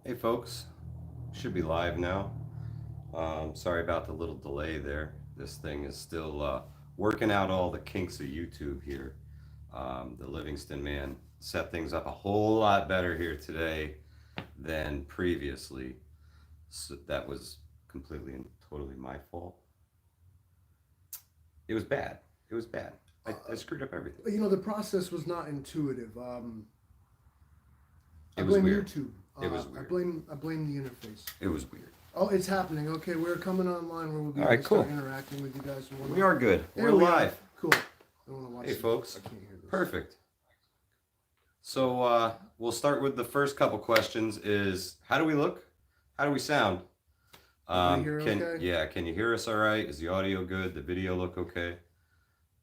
Hey folks, should be live now. Sorry about the little delay there. This thing is still working out all the kinks of YouTube here. The Livingston man set things up a whole lot better here today than previously. So that was completely and totally my fault. It was bad. It was bad. I screwed up everything. The process was not intuitive. I It was blame weird. YouTube. It was I weird. blame I blame the interface. It was weird. Oh, it's happening. Okay, we're coming online where we'll be All able right, to start cool. interacting with you guys. And We whatnot. are good. We're There we are. live. Cool. I want to watch Hey this. folks. I can't hear this. Perfect. So we'll start with the first couple questions. Is how do we look? How do we sound? Everybody here Can okay? yeah, can you hear us all right? Is the audio good? The video look okay?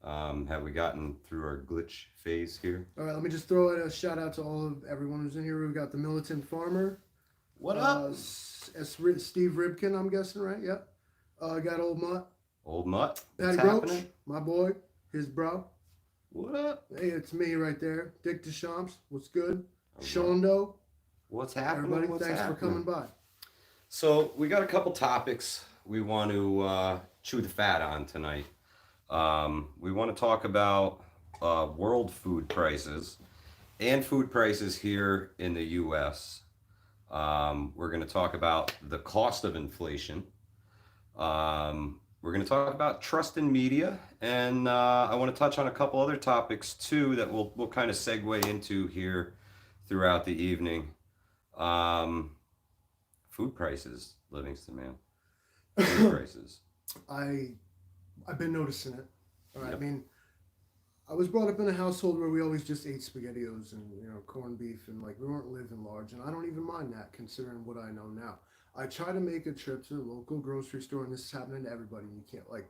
Have we gotten through our glitch phase here? All right, let me just throw out a shout out to all of everyone who's in here. We've got the Militant Farmer. What up? Steve Ribkin, I'm guessing, right? Yep. Got Old Mutt. Old Mutt? What's Patty Roach, happening? my boy. His bro. What up? Hey, it's me right there. Dick Deschamps. What's good? All right. Shondo. What's happening? Everybody, What's thanks happening? for coming by. So we got a couple topics we want to chew the fat on tonight. We want to talk about world food prices and food prices here in the U.S. We're going to talk about the cost of inflation. We're going to talk about trust in media, and I want to touch on a couple other topics too that we'll kind of segue into here throughout the evening. Um, Food prices, Livingston, man. Food prices. I I've been noticing it. All right. Yep. I mean, I was brought up in a household where we always just ate SpaghettiOs and corned beef and like we weren't living large, and I don't even mind that considering what I know now. I try to make a trip to the local grocery store, and this is happening to everybody. You can't like,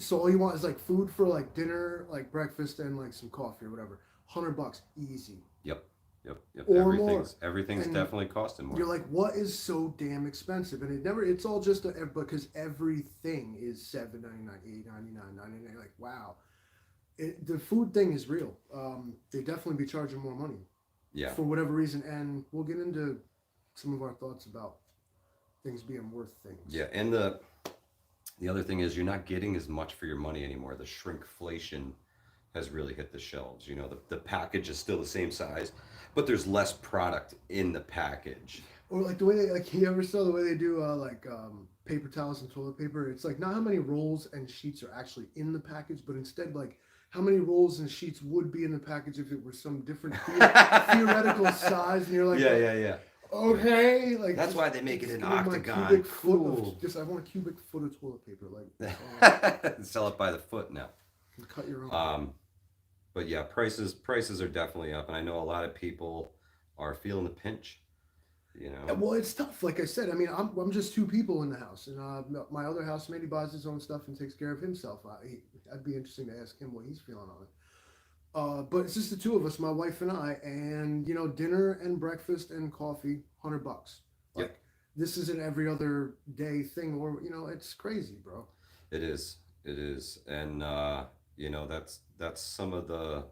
so all you want is like food for like dinner, like breakfast, and like some coffee or whatever. $100 easy Yep. Yep. or more. Everything's And definitely costing more. you're like, what is so damn expensive? And it's all just because everything is $7.99, $8.99, $9.99. Like, wow, the food thing is real. They definitely be charging more money Yeah. for whatever reason, and we'll get into some of our thoughts about things being worth things. Yeah. And the other thing is you're not getting as much for your money anymore. The shrinkflation has really hit the shelves. The package is still the same size, but there's less product in the package. Or like the way they like, you ever saw the way they do paper towels and toilet paper? It's like not how many rolls and sheets are actually in the package, but instead like how many rolls and sheets would be in the package if it were some different theoretical size, and you're like, Yeah. okay, like That's why they make it just an give me my octagon. cubic foot Cool. of just I want a cubic foot of toilet paper, like Sell it by the foot now. cut your own. But yeah, prices are definitely up, and I know a lot of people are feeling the pinch. You know. Well, it's tough. Like I said, I mean, I'm just two people in the house, and my other housemate, he buys his own stuff and takes care of himself. I'd be interesting to ask him what he's feeling on it. But it's just the two of us, my wife and I, and dinner and breakfast and coffee, $100. Yep. Like this is an every other day thing, or it's crazy, bro. It is. It is, and that's some of the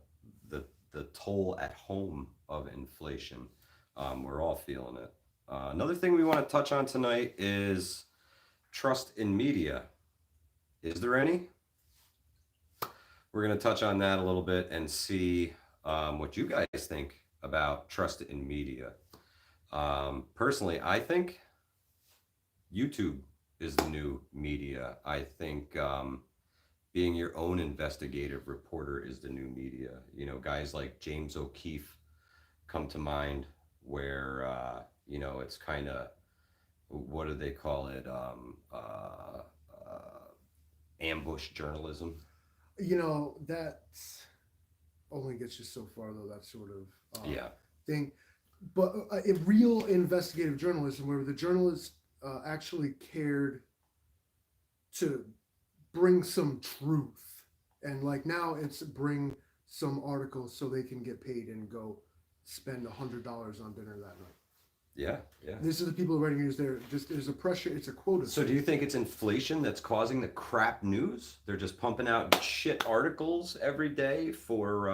the toll at home of inflation. We're all feeling it. Another thing we want to touch on tonight is trust in media. Is there any? We're going to touch on that a little bit and see what you guys think about trust in media. Personally, I think YouTube is the new media. I think being your own investigative reporter is the new media. Guys like James O'Keefe come to mind, where it's kind of, what do they call it? Ambush journalism. That only gets you so far, though. That sort of Yeah. thing. But a real investigative journalism, where the journalist actually cared to bring some truth, and like now it's bring some articles so they can get paid and go spend $100 on dinner that night. Yeah. These are the people writing news. There's a pressure. It's a quota. So do you think it's inflation that's causing the crap news? They're just pumping out shit articles every day for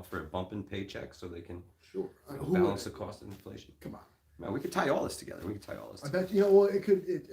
for a bump in paycheck so they can Sure. balance the cost of inflation. Come on. Man, we could tie all this together. We could tie all this I together. bet you know. Well, it could. It's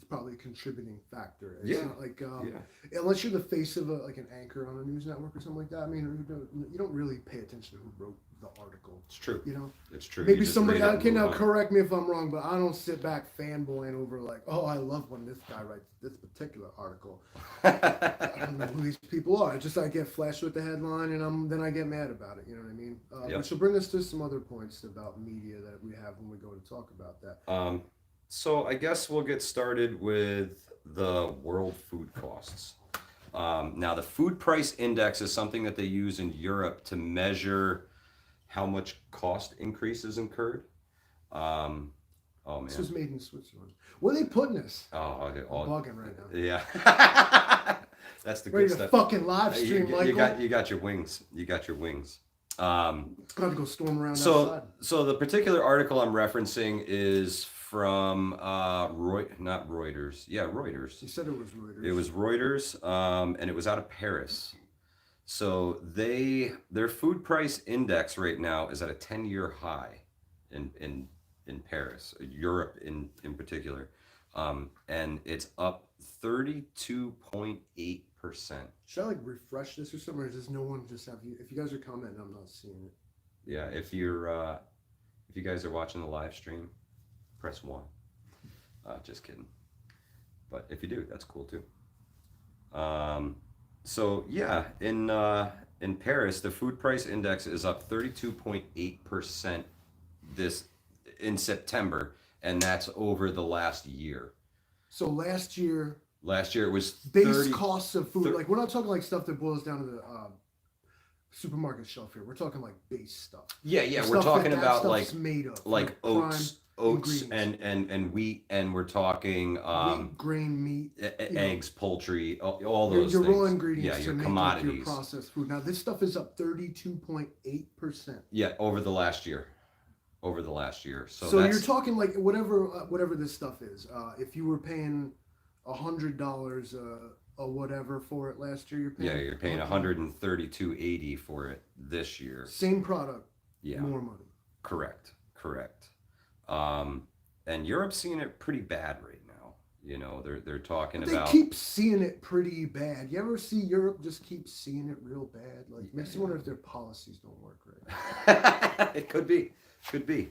probably a contributing factor. It's Yeah. not like Yeah. unless you're the face of like an anchor on a news network or something like that. I mean, you don't really pay attention to who wrote the article. It's true. You know, It's true. You maybe just somebody. read it and Okay, move now on. correct me if I'm wrong, but I don't sit back fanboying over like, oh, I love when this guy writes this particular article. I don't know who these people are. It's just I get flashed with the headline and then I get mad about it. You know what I mean? Yep. Which will bring us to some other points about media that we have when we go to talk about that. So I guess we'll get started with the world food costs. Now, the food price index is something that they use in Europe to measure how much cost increases incurred. Um, oh This man. was made in Switzerland. Where are they putting this? Oh, okay. I'm Oh, bugging right now. yeah. That's the Ready good to stuff. fucking live stream, Michael. You got your wings. You got your wings. I'm gonna go storm around So outside. so the particular article I'm referencing is from not Reuters. Yeah, Reuters. You said it was Reuters. It was Reuters, and it was out of Paris. So their food price index right now is at a 10-year high in Paris, Europe in particular, and it's up 32.8%. Should I like refresh this or something, or does no one just have you? If you guys are commenting, I'm not seeing it. Yeah, if you guys are watching the live stream, press 1. Just kidding. But if you do, that's cool too. So yeah, in Paris, the food price index is up 32.8% this in September, and that's over the last year. So last year, Last year it was base 30. costs of food, thir- like we're not talking like stuff that boils down to the supermarket shelf here. We're talking like base stuff. Yeah, yeah, The we're stuff talking that about stuff's made of, like oats ingredients. and wheat, and we're talking wheat, grain, meat, eggs, poultry, all your, those your things. raw ingredients Yeah, to your make commodities. like your processed food. Now this stuff is up 32.8%. Yeah, over the last year. Over the last year. So So that's, you're talking like whatever this stuff is. If you were paying $100 or whatever for it last year, you're paying 132.80 for it this year. Same product, Yeah, more money. correct. And Europe's seeing it pretty bad right now. You know, they're talking But about they keep seeing it pretty bad. You ever see Europe just keep seeing it real bad? Like makes you wonder if their policies don't work right. It could be,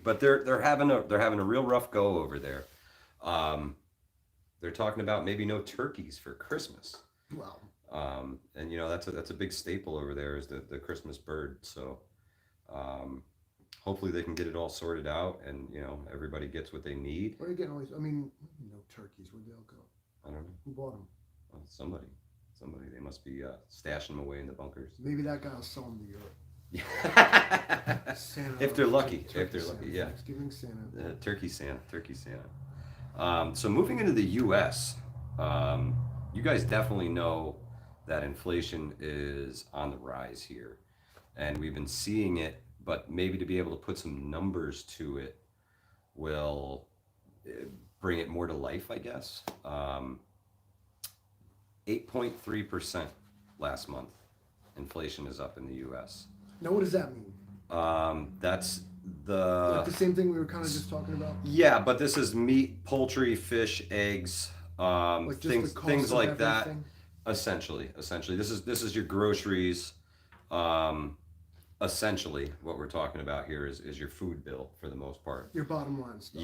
but they're having a real rough go over there. They're talking about maybe no turkeys for Christmas. Wow. And you know that's a big staple over there is the Christmas bird. So hopefully they can get it all sorted out, and you know everybody gets what they need. Where are you getting all these? I mean, no turkeys. Where'd they all go? I don't know. Who bought them? Well, somebody. They must be stashing them away in the bunkers. Maybe that guy will sell them to Europe. Santa. If they're lucky. Turkey If they're Santa, lucky, yeah. Thanksgiving Santa. Turkey Santa. So moving into the U.S., you guys definitely know that inflation is on the rise here, and we've been seeing it. But maybe to be able to put some numbers to it will bring it more to life, I guess. 8.3% last month. Inflation is up in the U.S. Now, what does that mean? That's Like the same thing we were kind of just talking about. Yeah, but this is meat, poultry, fish, eggs, Like just things the cost things of like that. everything? Essentially, this is your groceries. Essentially, what we're talking about here is your food bill for the most part. Your bottom line stuff.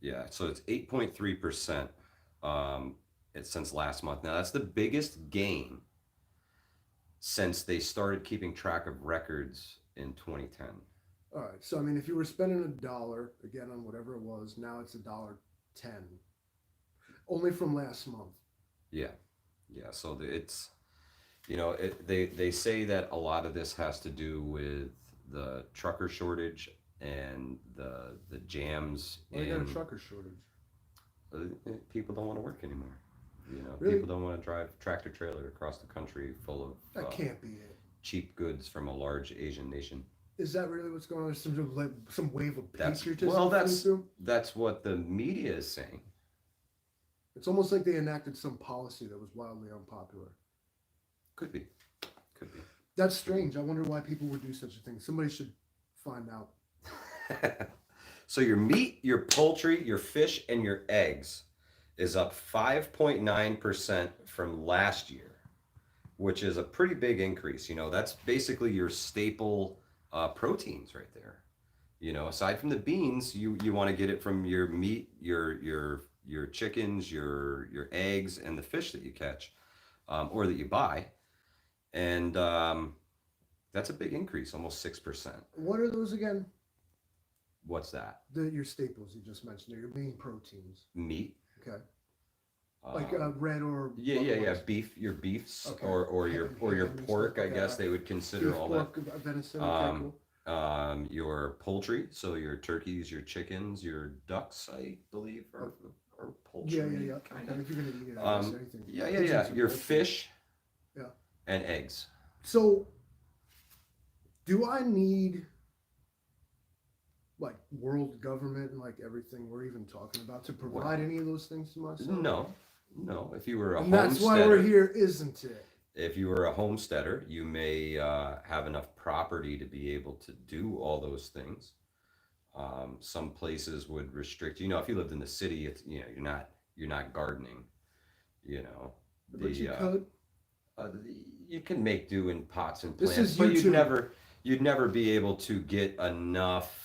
Yeah. So it's 8.3%. It's since last month. Now that's the biggest gain since they started keeping track of records in 2010. All right. So I mean, if you were spending $1 again on whatever it was, now it's $1.10. Only from last month. Yeah. So it's, you know, they say that a lot of this has to do with the trucker shortage and the jams. Well, you got a trucker shortage. People don't want to work anymore. You know, Really? people don't want to drive tractor trailer across the country full of That can't be it. cheap goods from a large Asian nation. Is that really what's going on? There's some wave of That's patriotism. well, coming through? that's what the media is saying. It's almost like they enacted some policy that was wildly unpopular. Could be. That's strange. I wonder why people would do such a thing. Somebody should find out. So your meat, your poultry, your fish, and your eggs is up 5.9% from last year, which is a pretty big increase. That's basically your staple proteins right there. Aside from the beans, you want to get it from your meat, your chickens, your eggs, and the fish that you catch, or that you buy, and that's a big increase, almost 6%. What are those again? What's that? Your staples you just mentioned. Your main proteins. Meat. Okay. Like red or yeah. Beef, your beefs, okay. or your pork. I guess they would consider beef, all pork, venison. Okay, cool. Your poultry, so your turkeys, your chickens, your ducks, I believe, or poultry. Yeah. Kind of. If you're gonna eat it, anything. Yeah. Your fish. Yeah. And eggs. So, do I need like world government and like everything we're even talking about to provide any of those things to myself? No. If you were a and that's why we're here, isn't it? If you were a homesteader, you may have enough property to be able to do all those things. Some places would restrict. If you lived in the city, it's you're not gardening. But you could. You can make do in pots and This plants, is but YouTube. you'd never be able to get enough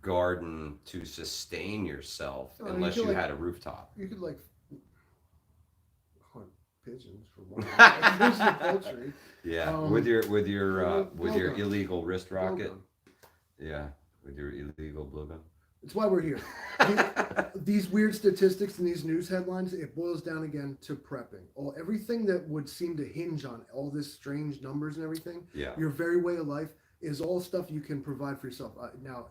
garden to sustain yourself unless you had a rooftop. You could like hunt pigeons for one. There's your poultry. Yeah, with your illegal wrist rocket. Blowgun. Yeah, with your illegal blowgun. It's why we're here. These weird statistics and these news headlines, it boils down again to prepping. Everything that would seem to hinge on all this strange numbers and everything, Yeah. your very way of life, is all stuff you can provide for yourself. Now,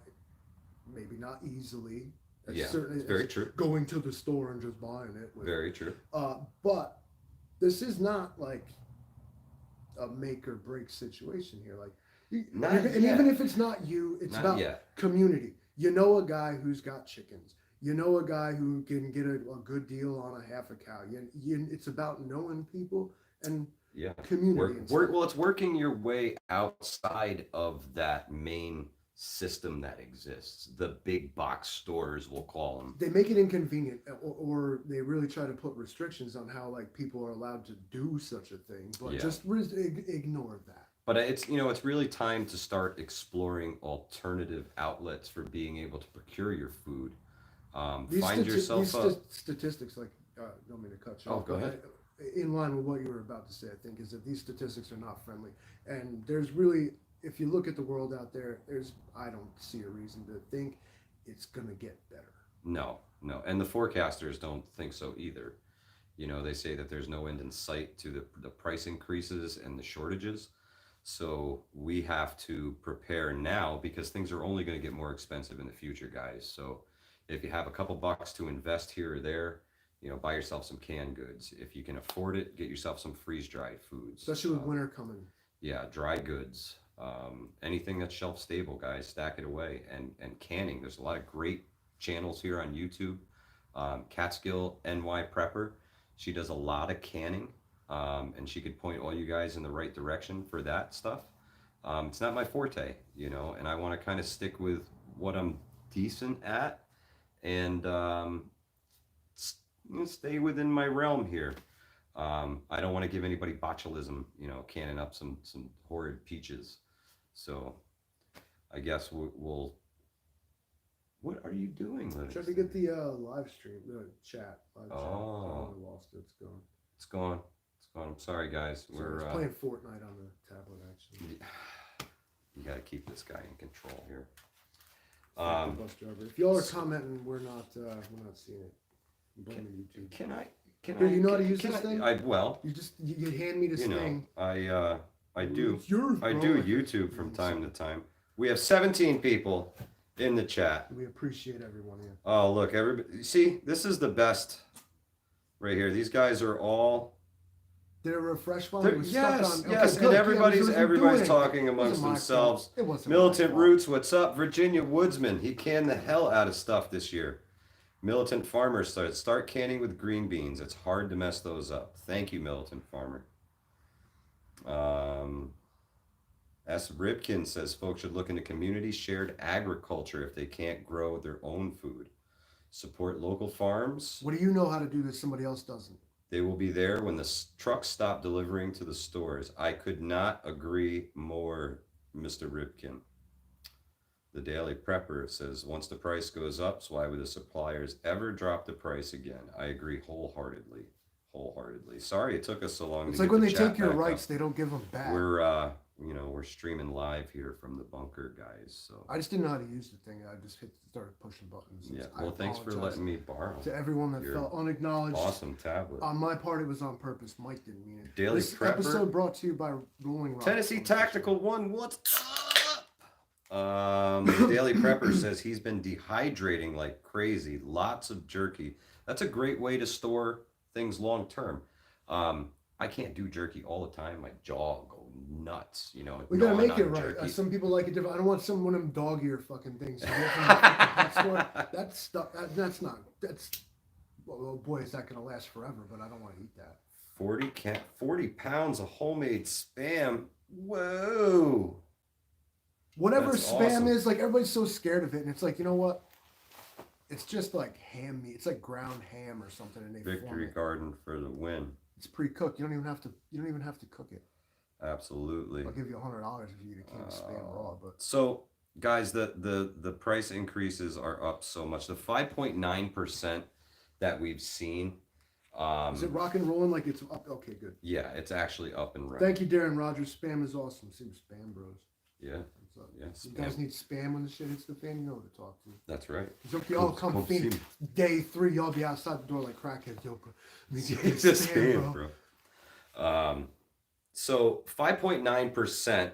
maybe not easily. It's very true. Going to the store and just buying it. Very true. But this is not like a make or break situation here. Like, even if it's not you, it's about community. You know a guy who's got chickens. You know a guy who can get a good deal on a half a cow. It's about knowing people and community. Well, it's working your way outside of that main system that exists. The big box stores, we'll call them. They make it inconvenient, or they really try to put restrictions on how like people are allowed to do such a thing. But just ignore that. But it's really time to start exploring alternative outlets for being able to procure your food. Find yourself statistics, like, don't mean to cut you off. off. Go ahead. In line with what you were about to say, I think, is that these statistics are not friendly. And there's really, if you look at the world out there, I don't see a reason to think it's going to get better. No. And the forecasters don't think so either. They say that there's no end in sight to the price increases and the shortages. So we have to prepare now because things are only going to get more expensive in the future, guys. So if you have a couple bucks to invest here or there, buy yourself some canned goods. If you can afford it, get yourself some freeze-dried foods. Especially with winter coming. Yeah, dry goods. Anything that's shelf stable, guys, stack it away. And canning. There's a lot of great channels here on YouTube. Catskill NY Prepper. She does a lot of canning. And she could point all you guys in the right direction for that stuff. It's not my forte, and I want to kind of stick with what I'm decent at and stay within my realm here. I don't want to give anybody botulism, canning up some horrid peaches. So I guess we'll what are you doing, Livingston? Trying to get the live stream, the chat. Live chat. Oh. I lost it. It's gone. It's gone. I'm sorry, guys. We're playing Fortnite on the tablet, actually. You got to keep this guy in control here. Bus driver. If y'all are commenting, we're not seeing it. I'm blaming YouTube. Can I? Here, you know how to use this thing? You hand me this thing. I do. It's yours, I bro. do YouTube from time to time. We have 17 people in the chat. We appreciate everyone here. Oh, look, everybody. See, this is the best right here. These guys are all. Did it refresh while it was yes, stuck on? Yes, Okay, and good. everybody's talking amongst themselves. It wasn't Militant Roots, what's up? Virginia Woodsman, he canned the hell out of stuff this year. Militant Farmer start canning with green beans. It's hard to mess those up. Thank you, Militant Farmer. S. Ripkin says folks should look into community shared agriculture if they can't grow their own food. Support local farms. What do you know how to do that somebody else doesn't? They will be there when the trucks stop delivering to the stores. I could not agree more, Mr. Ripkin. The Daily Prepper says, once the price goes up, so why would the suppliers ever drop the price again? I agree wholeheartedly. Wholeheartedly. Sorry it took us so long It's to like get when the they chat take your back rights, up. they don't give them back. We're streaming live here from the bunker, guys. So I just didn't know how to use the thing. I just started pushing buttons. yeah. I Well, thanks for apologize letting me borrow to everyone that your felt unacknowledged. awesome tablet. On my part, it was on purpose. Mike didn't mean it. Daily This Prepper. episode brought to you by Rolling Rock. Tennessee Tactical One, what's up? The Daily Prepper says he's been dehydrating like crazy. Lots of jerky. That's a great way to store things long term. I can't do jerky all the time. My jaw will go nuts. We gotta gnawing make it on right. jerky. Some people like it different. I don't want some one of them dog ear fucking things. That's stuff. That's not. That's. Well, boy, is that gonna last forever? But I don't want to eat that. 40 pounds of homemade spam. Whoa. Whatever That's spam awesome. is, like everybody's so scared of it, and it's like, you know what? It's just like ham meat. It's like ground ham or something, and they form Victory it. Garden for the win. It's pre-cooked. You don't even have to. You don't even have to cook it. Absolutely. I'll give you $100 if you eat a can of spam raw. But So, guys, the price increases are up so much. The 5.9% that we've seen. is it rock and rolling like it's up? Okay, good. Yeah, it's actually up and running. Thank you, Darren Rogers. Spam is awesome. See, Spam Bros. Yeah, What's up? yeah. You guys need spam when the shit hits the fan. You know who to talk to. That's right. Y'all come see feed me. day 3. Y'all be outside the door like crackheads. Yo, bro. It's Spam, spam, bro. bro. So 5.9%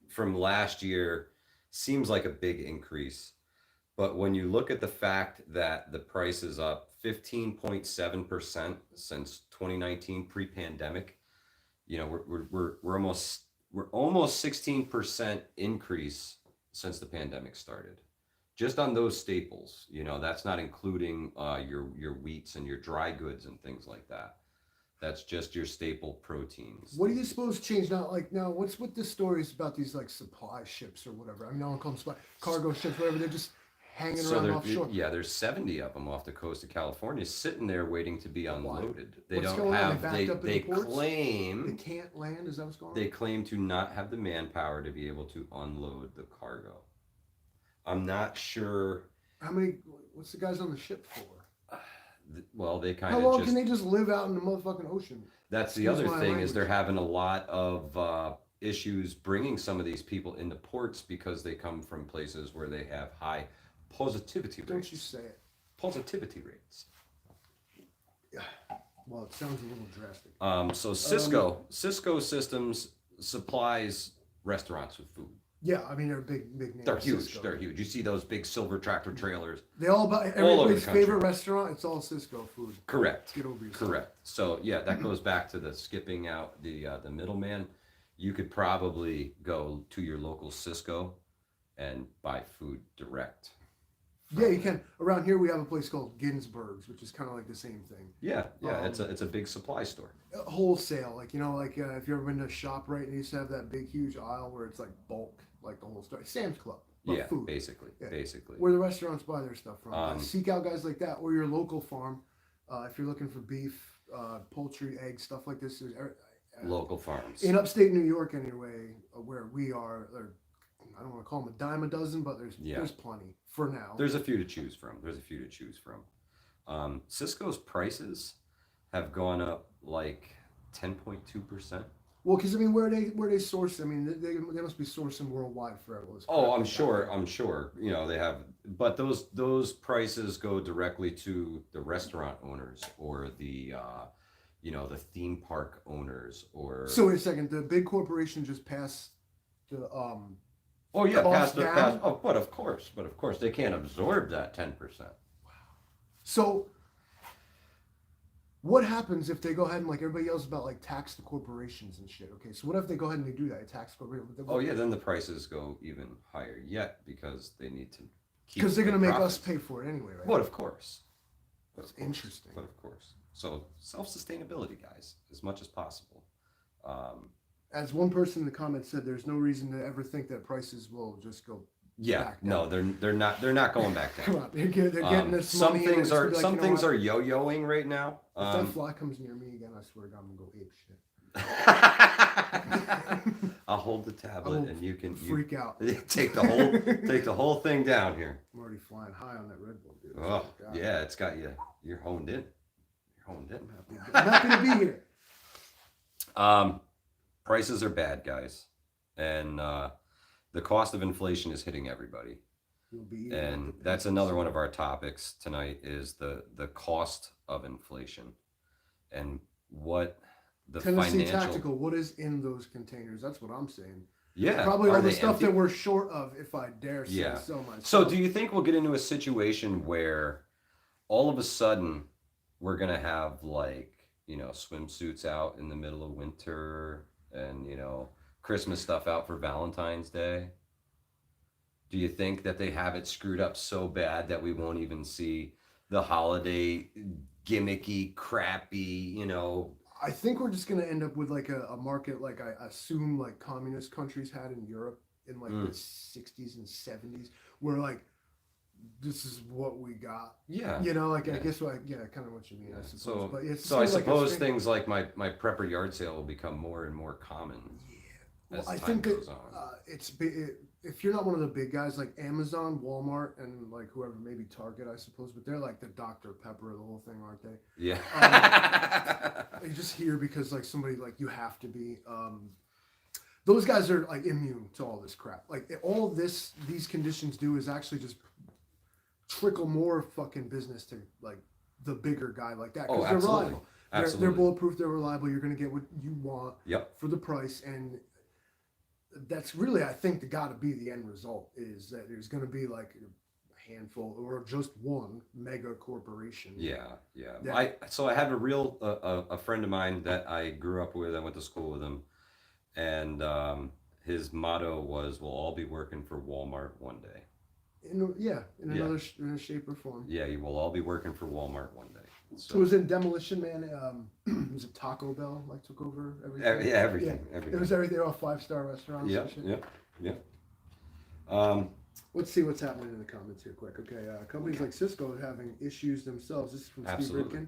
from last year seems like a big increase, but when you look at the fact that the price is up 15.7% since 2019 pre-pandemic, we're almost 16% increase since the pandemic started. Just on those staples, that's not including your wheats and your dry goods and things like that. That's just your staple proteins. What do you suppose changed? Now, what's with the stories about these like supply ships or whatever? I mean, I don't call them supply cargo ships, whatever. They're just hanging around offshore. Yeah, there's 70 of them off the coast of California sitting there waiting to be unloaded. They What's don't going on? have. They backed up in They the ports? claim They can't land. Is that what's going on? they claim to not have the manpower to be able to unload the cargo. I'm not sure. How many? What's the guys on the ship for? Well, they kind How of long just. can they just live out in the motherfucking ocean? That's the Excuse other my thing is language. they're having a lot of issues bringing some of these people into ports because they come from places where they have high positivity rates. Don't you say it. Positivity rates. Well, it sounds a little drastic. So Cisco Systems supplies restaurants with food. Yeah, I mean they're big names. They're huge. Cisco. They're huge. You see those big silver tractor trailers. They all buy All over the everybody's country. favorite restaurant. It's all Cisco food. Correct. Get over yourself. Correct. So yeah, that goes back to the skipping out the middleman. You could probably go to your local Cisco and buy food direct. Yeah, you can. Around here we have a place called Ginsberg's, which is kind of like the same thing. Yeah, it's a big supply store. Wholesale, like if you ever been to ShopRite, and they used to have that big huge aisle where it's like bulk, like the whole store. Sam's Club, but Yeah, food. basically. Where the restaurants buy their stuff from. Um, Seek out guys like that, or your local farm. If you're looking for beef, poultry, eggs, stuff like this. Local farms. In upstate New York, anyway, where we are, I don't want to call them a dime a dozen, but there's plenty for now. There's a few to choose from. Cisco's prices have gone up like 10.2%. Well, because I mean, where they source? I mean, they must be sourcing worldwide for all this. Oh, I'm sure. They have, but those prices go directly to the restaurant owners or the theme park owners or. So wait a second. The big corporation just passed the Oh yeah, cost past. down? Oh, but of course, they can't absorb that 10%. So what happens if they go ahead and like everybody yells about like tax the corporations and shit? Okay, so what if they go ahead and they do that? They tax corporations. Oh yeah, then the prices go even higher yet because they need to keep. Because they're gonna make profits. us pay for it anyway, right? But of course. That's interesting. But of course. So self-sustainability, guys, as much as possible. As one person in the comments said, there's no reason to ever think that prices will just go Yeah, back no, down. they're not going back down. Come on, they're getting this Some money, and things it's gonna are be like, some you know things what? are yo-yoing right now. If that fly comes near me again, I swear to God, I'm gonna go ape shit. I'll hold the I tablet will and you can freak out. take the whole thing down here. I'm already flying high on that Red Bull, dude. I Oh swear to God. yeah, it's got you. You're honed in. You're honed in. I'm happy to be here. Prices are bad, guys, and the cost of inflation is hitting everybody. You'll be eating And with the that's pizzas. another one of our topics tonight is the cost of inflation and what the Tennessee financial. Tactical, what is in those containers? That's what I'm saying. Yeah, Probably are all the they stuff empty? that we're short of, if I dare say Yeah. so myself. So do you think we'll get into a situation where all of a sudden we're gonna have like, swimsuits out in the middle of winter and, Christmas stuff out for Valentine's Day? Do you think that they have it screwed up so bad that we won't even see the holiday gimmicky, crappy? I think we're just gonna end up with like a market like I assume like communist countries had in Europe in like the 60s and 70s, where like this is what we got. Yeah. You know, like I Yeah. guess kind of what you mean, I suppose. So, But it's so I still like a suppose thing. things like my prepper yard sale will become more and more common Well, as I time think that goes on. if you're not one of the big guys like Amazon, Walmart, and like whoever, maybe Target, I suppose, but they're like the Dr. Pepper of the whole thing, aren't they? Yeah. You're just here because like somebody like you have to be. Those guys are like immune to all this crap. Like all these conditions do is actually just trickle more fucking business to like the bigger guy like that Oh, because they're absolutely. reliable. Absolutely. They're bulletproof. They're reliable. You're gonna get what you want Yep. for the price, and that's really, I think, got to be the end result is that there's going to be like a handful or just one mega corporation. Yeah, yeah. That- So I have a friend of mine that I grew up with. I went to school with him, and his motto was, "We'll all be working for Walmart one day." in another in a shape or form. Yeah, you will all be working for Walmart one day. So it was in Demolition Man. Was it Taco Bell like took over everything? Yeah, everything. It Everything. was everything. All 5-star restaurants. Yeah, And shit. yeah, yeah. Let's see what's happening in the comments here, quick. Okay, companies like Cisco are having issues themselves. This is from Absolutely. Steve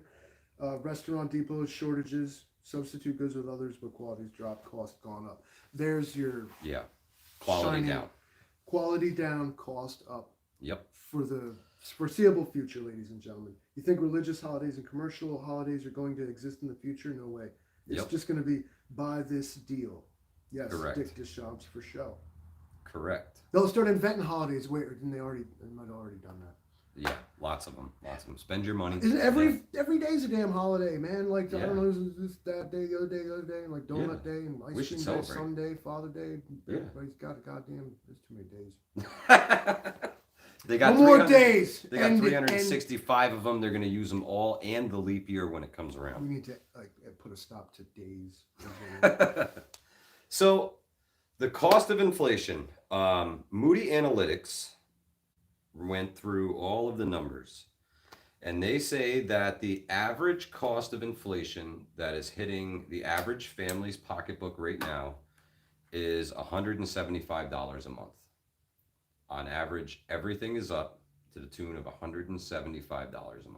Ritkin. Restaurant depots, shortages, substitute goods with others, but quality's dropped, cost gone up. There's your Yeah. Quality shining- down. quality down, cost up Yep. for the foreseeable future, ladies and gentlemen. You think religious holidays and commercial holidays are going to exist in the future? No way. It's Yep. just going to be buy this deal. Yes, Correct. Dick Deschamps for show. Correct. They'll start inventing holidays. Wait, or didn't they already? They might have already done that. Yeah, lots of them. Lots of them. Spend your money. Isn't every day's a damn holiday, man? Like I Yeah. don't know, this that day, the other day, like Donut Day and We Ice should Cream Day, celebrate. Sunday, Father Day. Yeah. Everybody's got a goddamn. There's too many days. They got No more 300 days. They got And- 365 of them. They're going to use them all and the leap year when it comes We around. need to like put a stop to days. So, the cost of inflation. Moody Analytics went through all of the numbers, and they say that the average cost of inflation that is hitting the average family's pocketbook right now is $175 a month. On average, everything is up to the tune of $175 a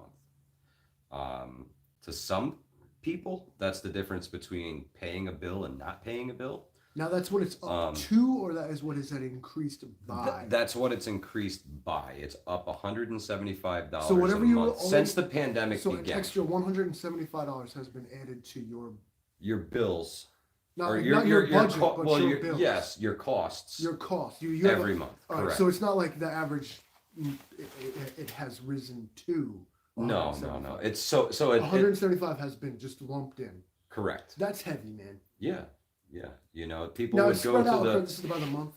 month. To some people, that's the difference between paying a bill and not paying a bill. Now that's what it's up to, or that is what is that increased by? That's what it's increased by. It's up $175 So whatever a you month owe- since the pandemic so an began. extra $175 has been added to Your bills, not or your budget, co- but well, your your bills. yes, your costs Your cost. You have every month. All right, Correct. so it's not like the average. It has risen to. no. 175. It's so it 175 has been just lumped in. correct. That's heavy, man. Yeah. People Now would it's go spread to out. the This is about a month.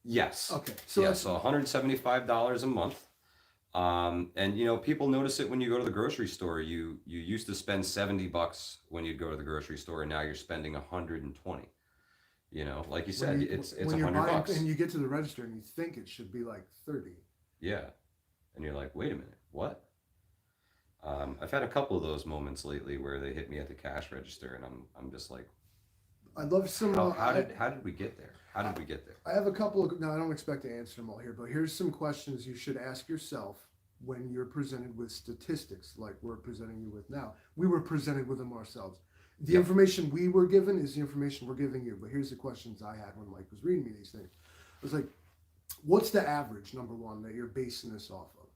yes. Okay, so Yeah, that's so $175 a month. And people notice it when you go to the grocery store. You used to spend $70 when you'd go to the grocery store, and now you're spending 120. Like you said, it's when you're $100. buying and you get to the register and you think it should be like 30. Yeah, and you're like, wait a minute, what? I've had a couple of those moments lately where they hit me at the cash register, and I'm just like, I'd love some. How did we get there? How did we get there? I have a couple of. No, I don't expect to answer them all here, but here's some questions you should ask yourself when you're presented with statistics like we're presenting you with now. We were presented with them ourselves. The Yep. information we were given is the information we're giving you. But here's the questions I had when Mike was reading me these things. I was like, what's the average, number one, that you're basing this off of?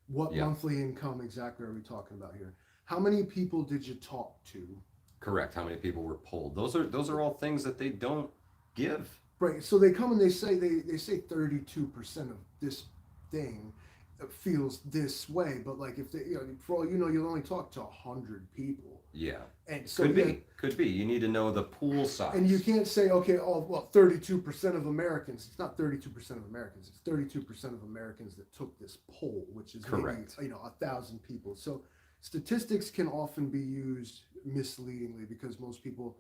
What Yeah. monthly income exactly are we talking about here? How many people did you talk to? Correct. How many people were polled? Those are all things that they don't give. Right. So they come and they say 32% of this thing feels this way, but like if they, for all you know, you'll only talk to 100 people, Yeah. and so Could yeah, be. Could be. You need to know the pool size. and you can't say, okay, oh well, 32% of Americans. It's not 32% of Americans. It's 32% of Americans that took this poll, which is Correct. maybe 1,000 people. So statistics can often be used misleadingly because most people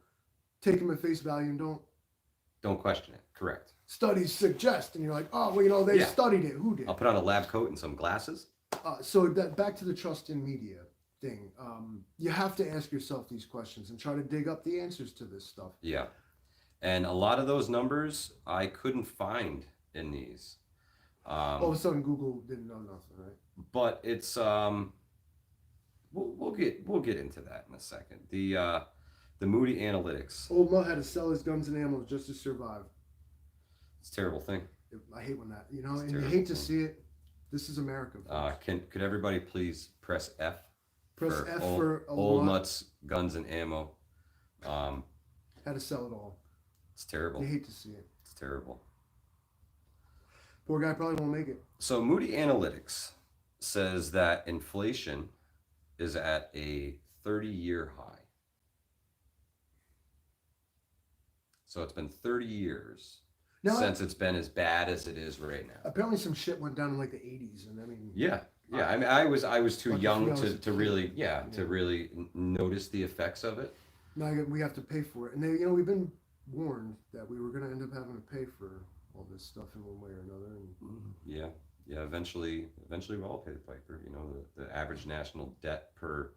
take them at face value and Don't question it. Correct. studies suggest, and you're like, oh well, they Yeah. studied it. Who did? I'll put on a lab coat and some glasses. So that back to the trust in media thing. You have to ask yourself these questions and try to dig up the answers to this stuff. Yeah. And a lot of those numbers I couldn't find in these. All of a sudden, Google didn't know nothing, right? But it's we'll get into that in a second. The Moody Analytics. Old Mutt had to sell his guns and ammo just to survive. It's a terrible thing. I hate when that, It's and you terrible. hate to see it. This is America. Could everybody please press F? Press for F old, for Old Mutt's guns and ammo. Had to sell it all. It's terrible. You hate to see it. It's terrible. Poor guy probably won't make it. So Moody Analytics says that inflation is at a 30-year high. So it's been 30 years Now, since it's been as bad as it is right now. apparently some shit went down in like the 80s, and I mean, Yeah. I mean, I was too Like, young if you know, to really to really notice the effects of it. now we have to pay for it. And we've been warned that we were going to end up having to pay for all this stuff in one way or another. And Yeah. Eventually we all pay the piper. You know, the average national debt per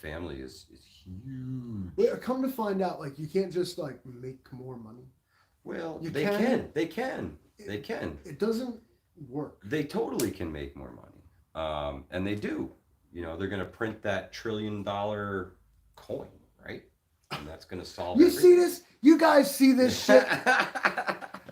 family is huge. Well, come to find out, like you can't just like make more money. Well, You they can. can. They can. It doesn't work. They totally can make more money. And they do. You know, they're going to print that $1 trillion coin, right? And that's going to solve You everything. see this? You guys see this shit?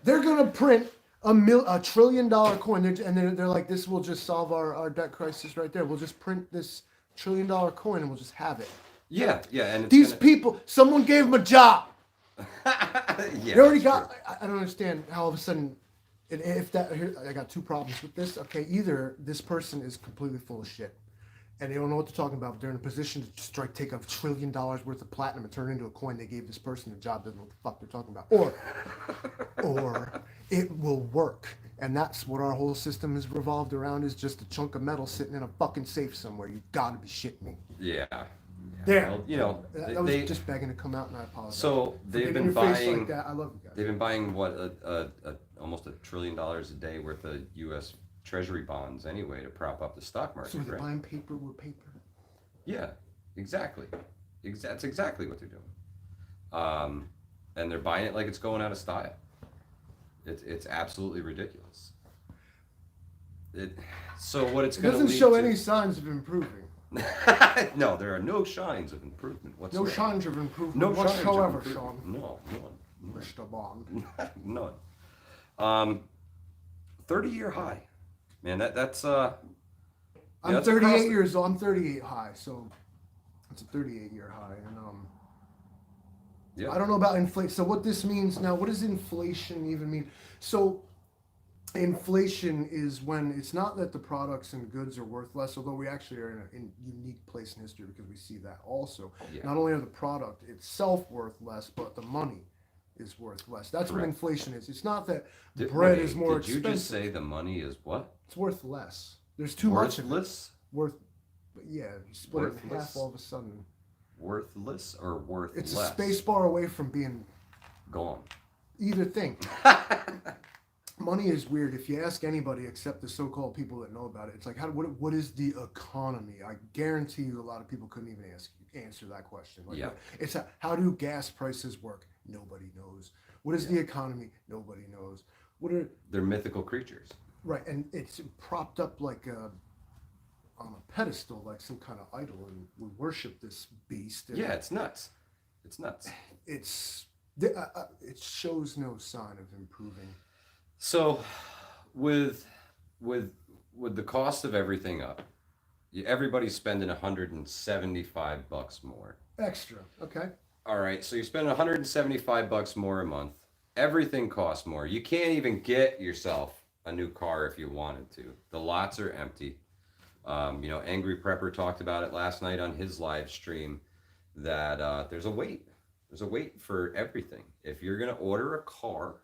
They're gonna print a $1 trillion coin, and they're like, this will just solve our debt crisis right there. We'll just print this $1 trillion coin and we'll just have it. Yeah, and it's These people, someone gave them a job. yeah, They already that's got. true. I don't understand how all of a sudden, if that. Here, I got two problems with this. Okay, either this person is completely full of shit, and they don't know what they're talking about, but they're in a position to just take $1 trillion worth of platinum and turn it into a coin. They gave this person a job, doesn't know what the fuck they're talking about, or it will work, and that's what our whole system is revolved around, is just a chunk of metal sitting in a fucking safe somewhere. You gotta be shitting me. Yeah. There. Well, you know, That was just begging to come out, and I apologize. so For they've getting been your face buying. like that. I love you guys. They've been buying what almost $1 trillion a day worth of U.S. Treasury bonds anyway to prop up the stock market. So they're right? buying paper with paper. Yeah, exactly. That's exactly what they're doing. And they're buying it like it's going out of style. It's absolutely ridiculous. So what it's It going to doesn't lead show to, any signs of improving. no, there are no signs of improvement No whatsoever. signs of improvement No signs of whatsoever, improvement. Sean. No, Mr. Bond. none. 30-year high, man. That's I'm that's 38 across the- years old. I'm 38 high, so it's a 38-year high. And Yeah. I don't know about inflation. So what this means now? What does inflation even mean? So inflation is when it's not that the products and goods are worth less, although we actually are in a unique place in history because we see that also. Yeah. Not only are the product itself worth less, but the money is worth less. That's what Correct. inflation is. It's not that Did- bread wait, is more Did you expensive. just say the money is what? It's worth less. There's too much of it. Worthless? Worth, but yeah, you split it in Worthless? half all of a sudden. Worthless or worth It's less? a space bar away from being Gone. either thing. Money is weird. If you ask anybody except the so-called people that know about it, it's like, what is the economy? I guarantee you a lot of people couldn't even answer that question. Like, Yeah. It's how do gas prices work? Nobody knows. What is Yeah. the economy? Nobody knows. What are They're mythical creatures. right? And it's propped up like on a pedestal, like some kind of idol, and we worship this beast. And Yeah, it's nuts. It's nuts. it's it shows no sign of improving. So, with with with the cost of everything up, everybody's spending $175 more. Extra, okay. All right, so you spend $175 more a month. Everything costs more. You can't even get yourself a new car if you wanted to. The lots are empty. Angry Prepper talked about it last night on his live stream that there's a wait. There's a wait for everything. If you're going to order a car,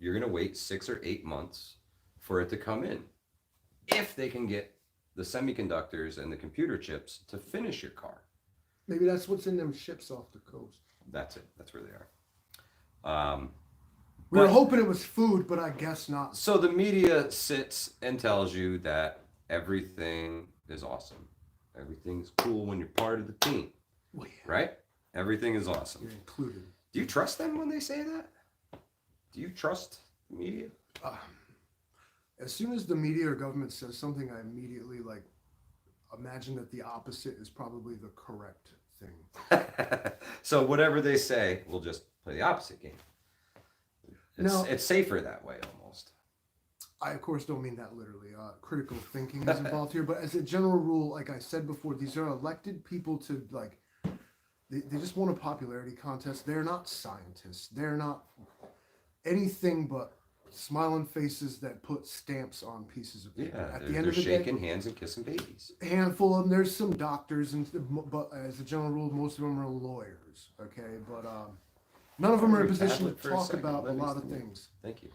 you're going to wait 6 or 8 months for it to come in. If they can get the semiconductors and the computer chips to finish your car. Maybe that's what's in them ships off the coast. That's it. That's where they are. We were But hoping it was food, but I guess not. so the media sits and tells you that everything is awesome. Everything's cool when you're part of the team, Well, yeah, right? Everything is awesome. you're included. Do you trust them when they say that? Do you trust the media? Uh, as soon as the media or government says something, I immediately imagine that the opposite is probably the correct thing. So whatever they say, we'll just play the opposite game. It's safer that way almost. I, of course, don't mean that literally. Critical thinking is involved here, but as a general rule, like I said before, these are elected people to they just want a popularity contest. They're not scientists. They're not anything but smiling faces that put stamps on pieces of paper. Yeah, At the they're end of the shaking day, hands and kissing babies. a handful of them. There's some doctors, but as a general rule, most of them are lawyers. Okay, but none of them are in a position to Tablet for a talk second, about a lot of Livingston. things. Thank you.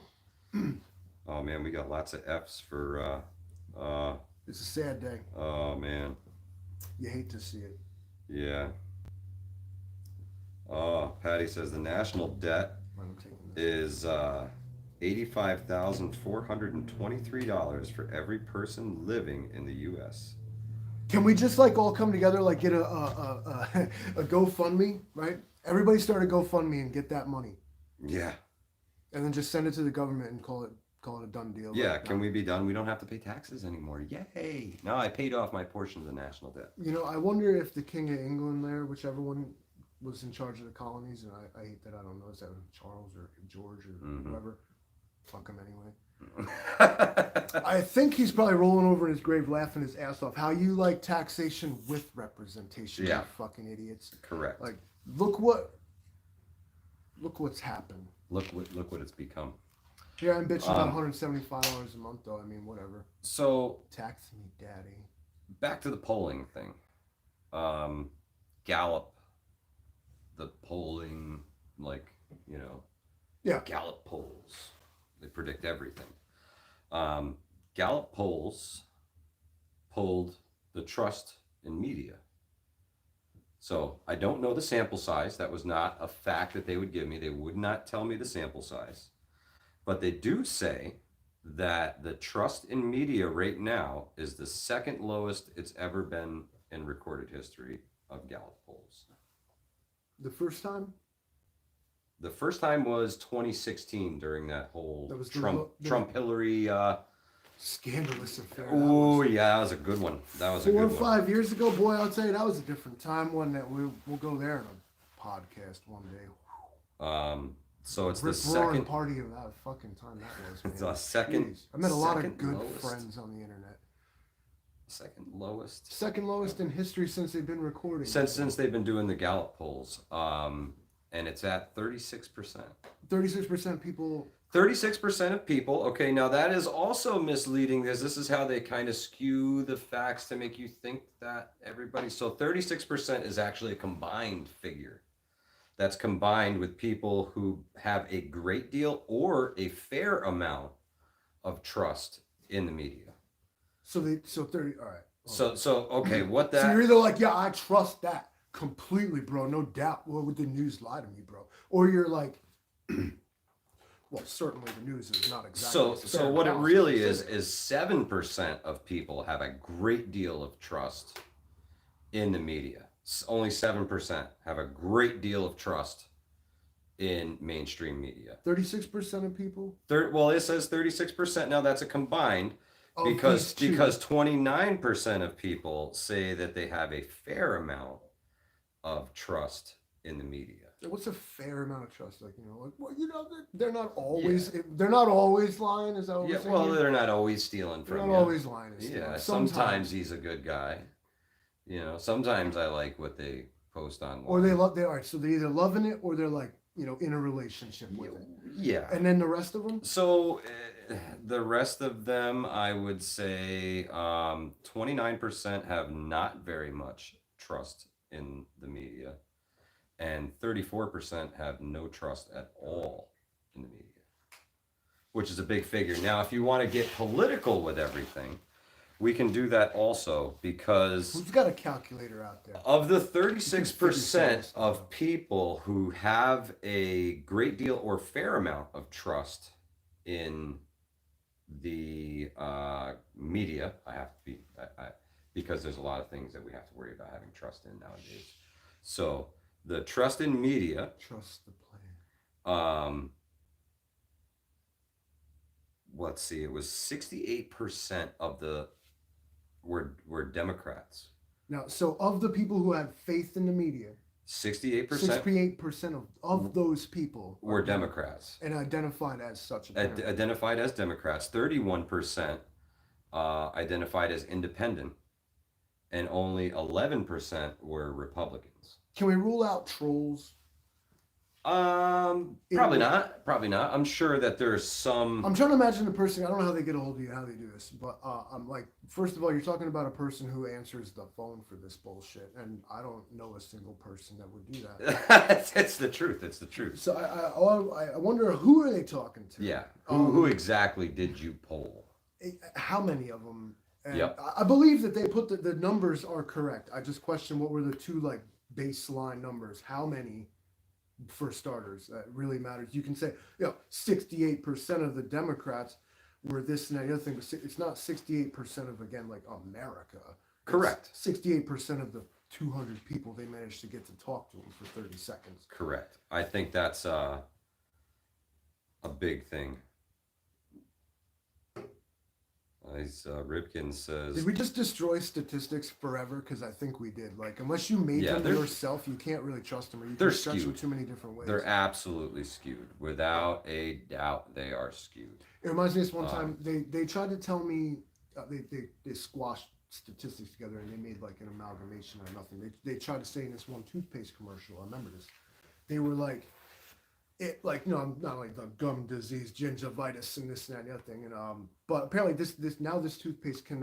Oh man, we got lots of F's for. It's a sad day. Oh man, You hate to see it. yeah. Oh, Patty says the national debt I'm taking this. is $85,423 for every person living in the U.S. Can we just all come together, get a GoFundMe, right? Everybody start a GoFundMe and get that money, Yeah, and then just send it to the government and call it a done deal. yeah. Can we be done? We don't have to pay taxes anymore. Yay! No, I paid off my portion of the national debt. I wonder if the King of England there, whichever one was in charge of the colonies, and I hate that I don't know, is that Charles or George or whoever? Fuck him anyway. I think he's probably rolling over in his grave laughing his ass off. How you like taxation with representation, Yeah. you fucking idiots. Correct. Look what's happened. Look what it's become. Yeah, I'm bitching about $175 a month though. I mean, whatever. So Tax me, daddy. back to the polling thing. Gallup, the polling, Yeah. Gallup polls, they predict everything. Gallup polls polled the trust in media. So I don't know the sample size. That was not a fact that they would give me. They would not tell me the sample size. But they do say that the trust in media right now is the second lowest it's ever been in recorded history of Gallup polls. The first time? The first time was 2016 during that whole That was Trump Hillary. Scandalous affair. Oh yeah, that was a good one. That was a 4 or good 5 years ago, boy, I'll tell you that was a different time. One that we'll go there in a podcast one day. one. So it's the Rip roaring second. party of that fucking time that was. Man. It's a second. Jeez. I met a lot of second good lowest. friends on the internet. Second lowest. Second lowest in history since they've been recording. Since they've been doing the Gallup polls, and it's at 36%. 36% people. 36% of people. Okay, now that is also misleading because this is how they kind of skew the facts to make you think that everybody. So 36% is actually a combined figure. That's combined with people who have a great deal or a fair amount of trust in the media. So 30. All right. So okay, what So that. you're either yeah, I trust that completely, bro. No doubt. Well, would the news lie to me, bro? Or you're like, well, certainly the news is not exactly. So what it really is 7% of people have a great deal of trust in the media. Only 7% have a great deal of trust in mainstream media. 36% of people Well, it says 36%. Now that's a combined of because these two. 29% of people say that they have a fair amount of trust in the media. What's a fair amount of trust? Like, like, well, they're not Yeah. always they're not always lying. Is that what Yeah, we're saying? well, they're not always stealing They're from not you. always lying. Yeah, Sometimes he's a good guy. Sometimes I like what they post online. or they love. They are so they're either loving it or they're like in a relationship with it. Yeah. And then the rest of them. So the rest of them, I would say, 29% have not very much trust in the media, and 34% have no trust at all in the media, which is a big figure. Now, if you want to get political with everything, we can do that also because Who's got a calculator out there? of the 36% of people who have a great deal or fair amount of trust in the media, I have to be, because there's a lot of things that we have to worry about having trust in nowadays. So the trust in media, Trust the plan. Let's see, it was 68% of the were Democrats. Now, so of the people who had faith in the media, 68% of those people were Democrats and identified as such. Identified as Democrats. 31% identified as independent, and only 11% were Republicans. Can we rule out trolls? Probably not. Probably not. I'm sure that there's some. I'm trying to imagine the person. I don't know how they get a hold of you, how they do this, but I'm like, first of all, you're talking about a person who answers the phone for this bullshit, and I don't know a single person that would do that. It's the truth. It's the truth. So I wonder who are they talking to? Yeah. Who exactly did you poll? How many of them? And yep. I believe that they put the numbers are correct. I just question what were the two like baseline numbers. How many? For starters, that really matters. You can say, 68% of the Democrats were this and that, the other thing, but it's not 68% of, again, like America. Correct. 68% of the 200 people they managed to get to talk to them for 30 seconds. Correct. I think that's a big thing. Ripkin says, did we just destroy statistics forever? Because I think we did. Like, unless you made them yourself, you can't really trust them, or you can stretch them too many different ways. They're absolutely skewed. Without a doubt, they are skewed. It reminds me of this one time, they tried to tell me, they squashed statistics together and they made like an amalgamation or nothing. They tried to say in this one toothpaste commercial, I remember this, they were like, not like the gum disease, gingivitis, and this and that and the other thing. And but apparently this toothpaste can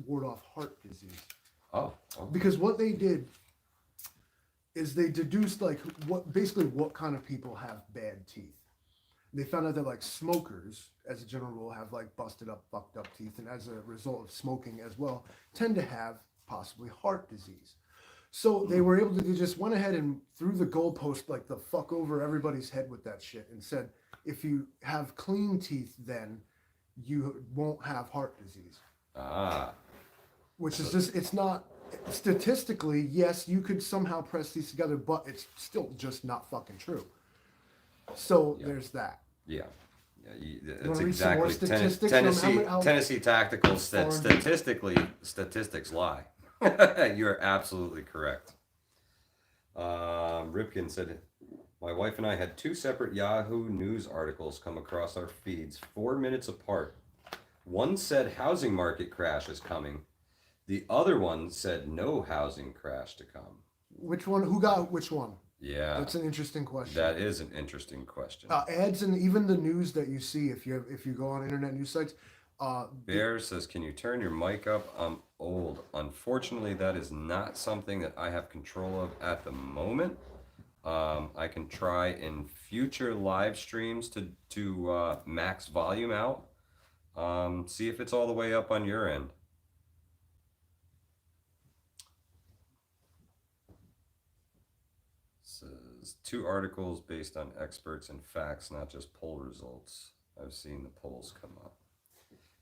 ward off heart disease. Oh. Because what they did is they deduced like what kind of people have bad teeth. They found out that like smokers, as a general rule, have like busted up, fucked up teeth, and as a result of smoking as well, tend to have possibly heart disease. So they were able to, they just went ahead and threw the goalpost like the fuck over everybody's head with that shit and said, if you have clean teeth, then you won't have heart disease. Which is just, it's not, statistically, yes, you could somehow press these together, but it's still just not fucking true. So there's that. Yeah. That's exactly Tennessee Tactical said statistics lie. You're absolutely correct. Ripkin said, my wife and I had two separate Yahoo News articles come across our feeds 4 minutes apart. One said housing market crash is coming. The other one said no housing crash to come. Which one? Who got which one? Yeah, that's an interesting question. That is an interesting question. Ads and even the news that you see if you go on internet news sites. Bear says, can you turn your mic up? I'm old. Unfortunately, that is not something that I have control of at the moment. I can try in future live streams to max volume out. See if it's all the way up on your end. Says 2 articles based on experts and facts, not just poll results. I've seen the polls come up.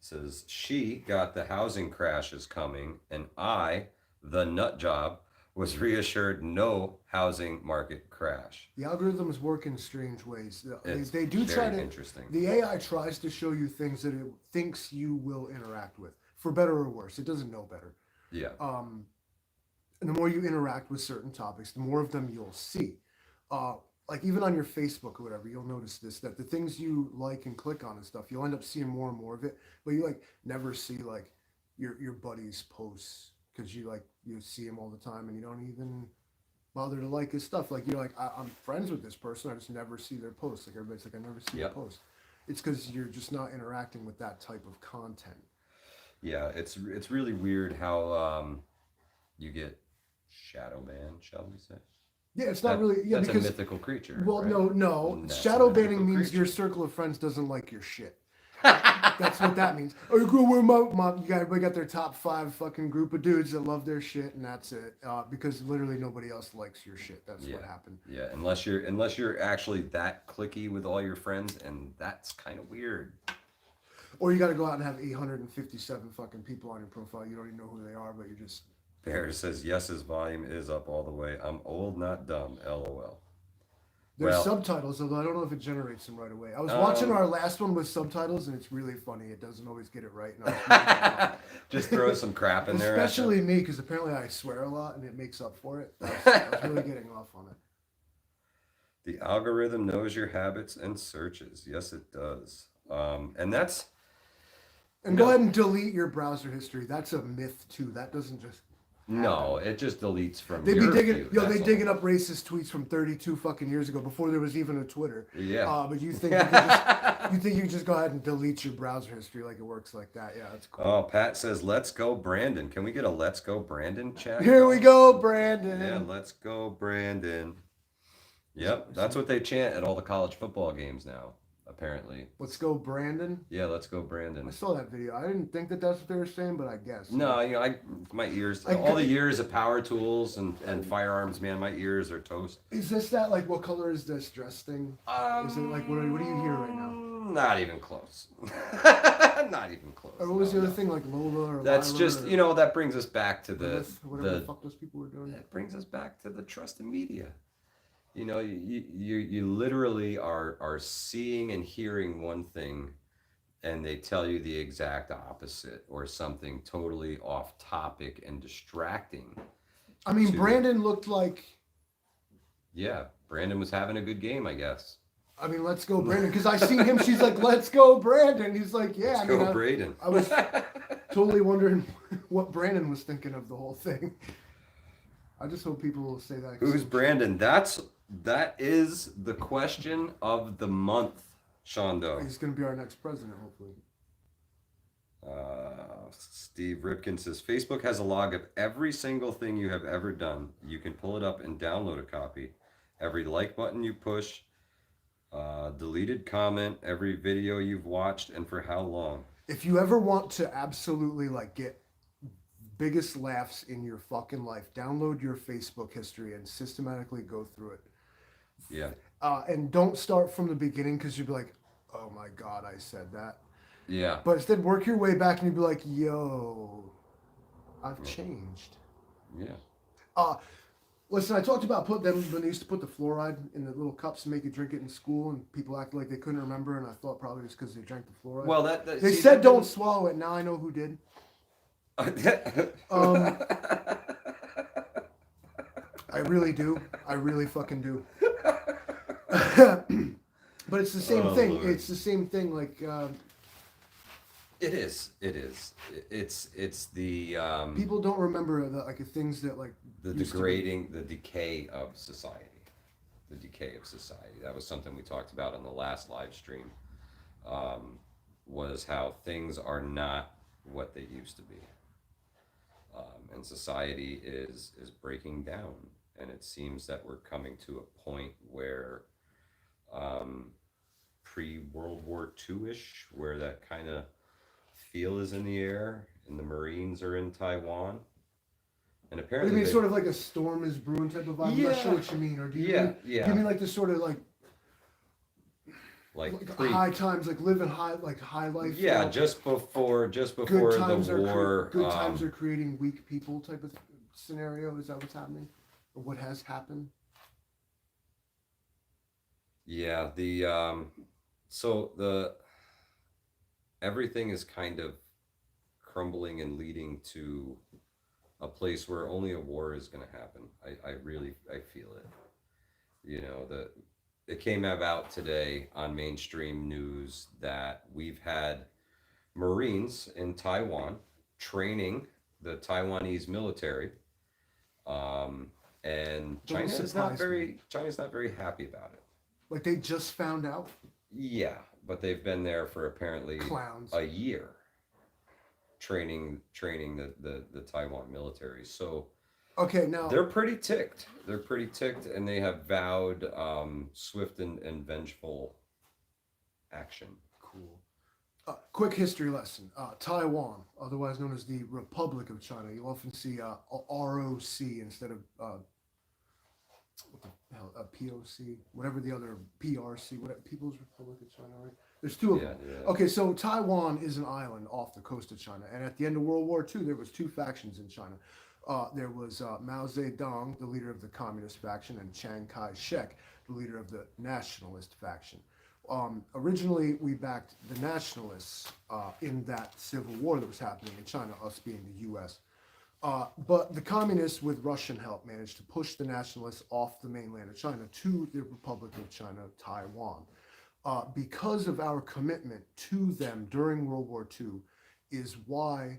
Says she got the housing crashes coming, and I, the nut job, was reassured no housing market crash. The algorithms work in strange ways. It's They do try very to. interesting. The AI tries to show you things that it thinks you will interact with, for better or worse. It doesn't know better. Yeah. Um, and the more you interact with certain topics, the more of them you'll see. Uh, like even on your Facebook or whatever, you'll notice this that the things you like and click on and stuff, you'll end up seeing more and more of it. But you like never see like your buddy's posts because you see him all the time and you don't even bother to like his stuff. Like you're like I'm friends with this person, I just never see their posts. Like everybody's like I never see their Yep. posts. It's because you're just not interacting with that type of content. Yeah, it's really weird how you get shadow banned, shall we say? Yeah, it's not really That's a because mythical creature, well, right? no. That's a Shadow mythical banning means your creature. circle of friends doesn't like your shit. That's what that means. Oh, you go where my you got everybody got their top 5 fucking group of dudes that love their shit, and that's it. Because literally nobody else likes your shit. That's Yeah, what happened. yeah. Unless you're actually that clicky with all your friends, and that's kind of weird. Or you got to go out and have 857 fucking people on your profile. You don't even know who they are, but you're just. Bear says yes, his volume is up all the way. I'm old, not dumb. LOL. There's Well, subtitles, although I don't know if it generates them right away. I was watching our last one with subtitles, and it's really funny. It doesn't always get it right. And I was really getting off. just throw some crap in there. Especially me, because apparently I swear a lot, and it makes up for it. I was really getting off on it. The algorithm knows your habits and searches. Yes, it does. And that's And go ahead and delete your browser history. That's a myth too. That doesn't just. no, it just deletes from They'd be your digging, view. yo, That's they all. digging up racist tweets from 32 fucking years ago before there was even a Twitter. Yeah. But you think you can just go ahead and delete your browser history like it works like that? Yeah, that's cool. Oh, Pat says, "Let's go, Brandon." Can we get a "Let's go, Brandon" chat? Here we go, Brandon. Yeah, let's go, Brandon. Yep, that's what they chant at all the college football games now. Apparently. Let's go, Brandon. Yeah, let's go, I Brandon. saw that video. I didn't think that that's what they were saying, but I guess. No, my ears, all the years of power tools and firearms, man, my ears are toast. Is this that like what color is this dress thing? Is it like what do you hear right now? Not even close. Not even close. Or what was No, the other no. thing like Lola or That's Lila just or that brings us back to Lilith, whatever the the fuck those people were doing. that brings us back to the trust in media. You literally are seeing and hearing one thing, and they tell you the exact opposite or something totally off topic and distracting. I mean, to- Brandon looked like. Yeah, Brandon was having a good game, I guess. I mean, let's go, Brandon. Because I seen him. She's like, let's go, Brandon. He's like, yeah. Let's I mean, go, Braden. I was totally wondering what Brandon was thinking of the whole thing. I just hope people will say that. Who's Brandon? That is the question of the month, Shondo. He's going to be our next president, hopefully. Steve Ripkin says Facebook has a log of every single thing you have ever done. You can pull it up and download a copy. Every like button you push, deleted comment, every video you've watched, and for how long. If you ever want to absolutely like get biggest laughs in your fucking life, download your Facebook history and systematically go through it. Yeah. And don't start from the beginning because you'd be like, oh my God, I said that. Yeah. But instead, work your way back and you'd be like, yo, I've changed. Yeah. Listen, I talked about when they used to put the fluoride in the little cups and make you drink it in school, and people acted like they couldn't remember, and I thought probably it was because they drank the fluoride. Well, they said don't swallow it. Now I know who did. I really do. I really fucking do. But it's the same thing. Lord. It's the same thing. Like It is. It's the people don't remember the things that like the used to be. degrading, the decay of society. The decay of society. That was something we talked about on the last live stream. Was how things are not what they used to be, and society is breaking down, and it seems that we're coming to a point where pre-World War II-ish, where that kind of feel is in the air, and the Marines are in Taiwan, and What do apparently you mean, they- sort of like a storm is brewing type of vibe? I'm not sure Yeah. what you mean. Or do you Yeah, mean, yeah. do you mean like this sort of like pre, high times, like living high life? yeah, like, just before good the times war. good times are creating weak people type of scenario? Is that what's happening, or what has happened? Yeah, so the everything is kind of crumbling and leading to a place where only a war is going to happen. I really I feel it. You know, it came about today on mainstream news that we've had Marines in Taiwan training the Taiwanese military, um, and Doesn't surprise me. China's not very happy about it. Like they just found out. Yeah, but they've been there for apparently Clowns. a year training the Taiwan military. So Okay, now they're pretty ticked. They're pretty ticked, and they have vowed swift and vengeful action. cool. Quick history lesson. Taiwan, otherwise known as the Republic of China, you often see ROC instead of what the hell, POC, whatever the other PRC, whatever People's Republic of China, right? There's two of Yeah, them. yeah. Okay, so Taiwan is an island off the coast of China, and at the end of World War II, there was two factions in China. There was Mao Zedong, the leader of the communist faction, and Chiang Kai-shek, the leader of the nationalist faction. Originally, we backed the nationalists in that civil war that was happening in China, us being the U.S. But the communists, with Russian help, managed to push the nationalists off the mainland of China to the Republic of China, Taiwan. Because of our commitment to them during World War II, is why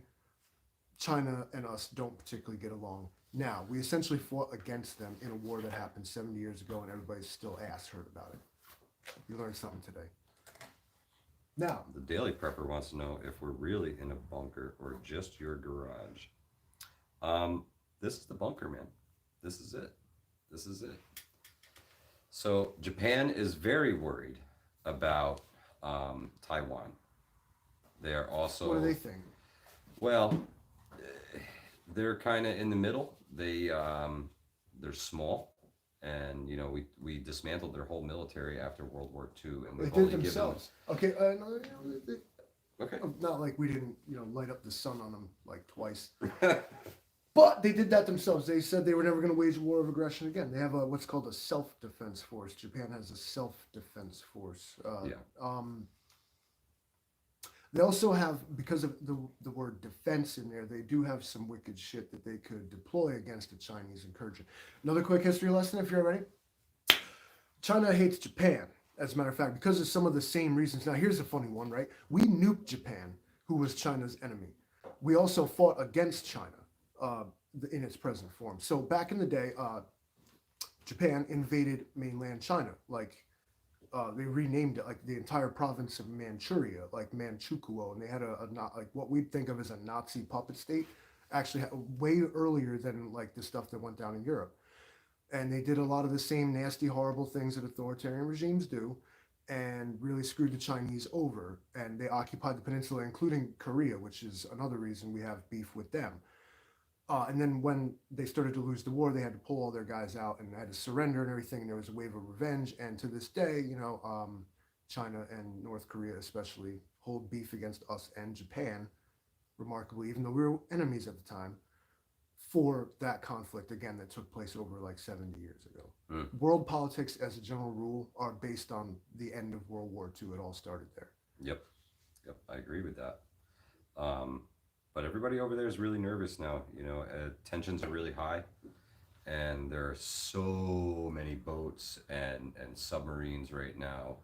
China and us don't particularly get along now. We essentially fought against them in a war that happened 70 years ago, and everybody's still ass hurt about it. You learned something today. Now, The Daily Prepper wants to know if we're really in a bunker or just your garage. This is the bunker, man. This is it. This is it. So Japan is very worried about Taiwan. They are also what do they think? well. They're kind of in the middle. They're small, and you know we dismantled their whole military after World War II, and They we've did only themselves. Okay, no, Okay. not like we didn't, light up the sun on them like twice. But they did that themselves. They said they were never going to wage a war of aggression again. They have what's called a self-defense force. Japan has a self-defense force. Yeah. They also have, because of the word defense in there, they do have some wicked shit that they could deploy against a Chinese incursion. Another quick history lesson, if you're ready. China hates Japan, as a matter of fact, because of some of the same reasons. Now, here's a funny one, right? We nuked Japan, who was China's enemy. We also fought against China in its present form. So back in the day, Japan invaded mainland China, like they renamed it like the entire province of Manchuria, like Manchukuo, and they had like what we'd think of as a Nazi puppet state, actually way earlier than like the stuff that went down in Europe. And they did a lot of the same nasty, horrible things that authoritarian regimes do, and really screwed the Chinese over. And they occupied the peninsula, including Korea, which is another reason we have beef with them. And then when they started to lose the war, they had to pull all their guys out and had to surrender and everything. And there was a wave of revenge. And to this day, China and North Korea especially hold beef against us and Japan, remarkably, even though we were enemies at the time, for that conflict, again, that took place over like 70 years ago. World politics, as a general rule, are based on the end of World War II. It all started there. Yep. Yep. I agree with that. But everybody over there is really nervous now. Tensions are really high, and there are so many boats and submarines right now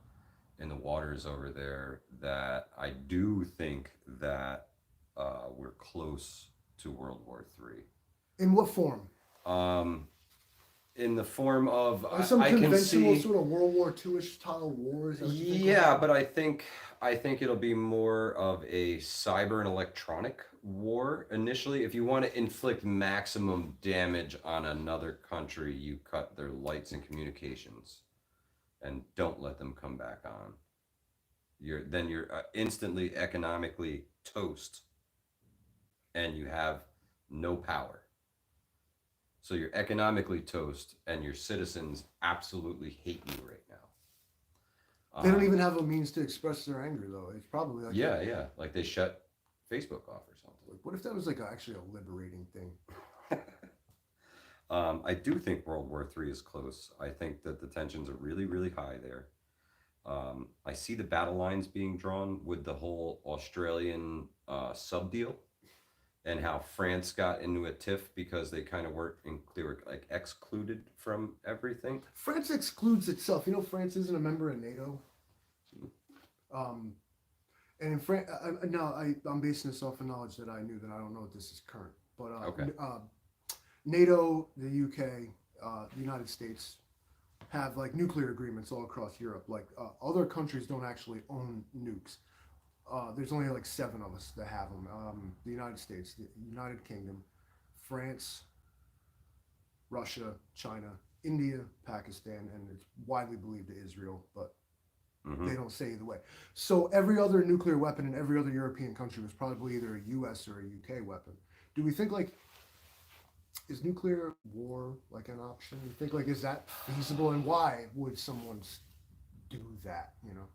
in the waters over there that I do think that we're close to World War III. In what form? In the form of Some I can conventional see, sort of World War II-ish style wars. yeah, but I think it'll be more of a cyber and electronic war initially. If you want to inflict maximum damage on another country, you cut their lights and communications, and don't let them come back on. You're instantly economically toast, and you have no power. So you're economically toast, and your citizens absolutely hate you right now. They don't even have a means to express their anger, though. It's probably like Yeah, like they shut Facebook off or something. What if that was like actually a liberating thing? I do think World War III is close. I think that the tensions are really, really high there. I see the battle lines being drawn with the whole Australian sub deal and how France got into a tiff because they kind of weren't they were like excluded from everything. France excludes itself. You know, France isn't a member of NATO. Um, and in France, now I'm basing this off of knowledge that I knew that I don't know if this is current. But Okay. NATO, the UK, the United States have like nuclear agreements all across Europe. Like other countries don't actually own nukes. There's only like 7 of us that have them. The United States, the United Kingdom, France, Russia, China, India, Pakistan, and it's widely believed Israel, but they don't say either way. So every other nuclear weapon in every other European country was probably either a U.S. or a UK weapon. Do we think like is nuclear war like an option? You think like is that feasible, and why would someone do that? You know,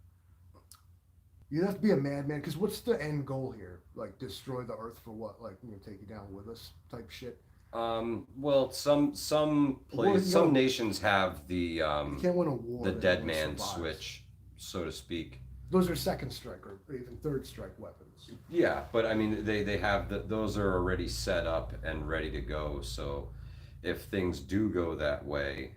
you have to be a madman because what's the end goal here? Like destroy the Earth for what? Like take you down with us type shit. Well, some nations have the You can't win a war. the dead man switch, so to speak. Those are second strike or even third strike weapons. Yeah, but I mean, they have those are already set up and ready to go. So if things do go that way,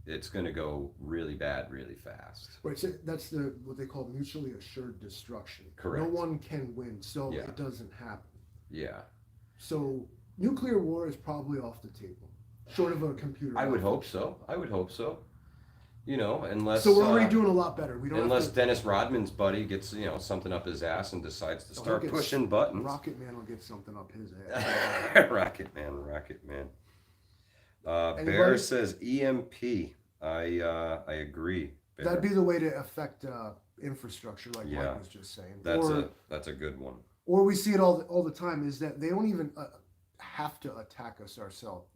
it's going to go really bad, really fast. Right, so that's what they call mutually assured destruction. Correct. No one can win, so Yeah. it doesn't happen. Yeah. So nuclear war is probably off the table, short of a computer. I would hope so. You know, unless So we're already doing a lot better. We don't unless Dennis Rodman's buddy gets something up his ass and decides to start pushing buttons. Rocket Man will get something up his ass. Rocket Man. Bear says EMP. I agree. Bear. That'd be the way to affect infrastructure, like Mike was just saying. That's a good one. Or we see it all the time is that they don't even have to attack us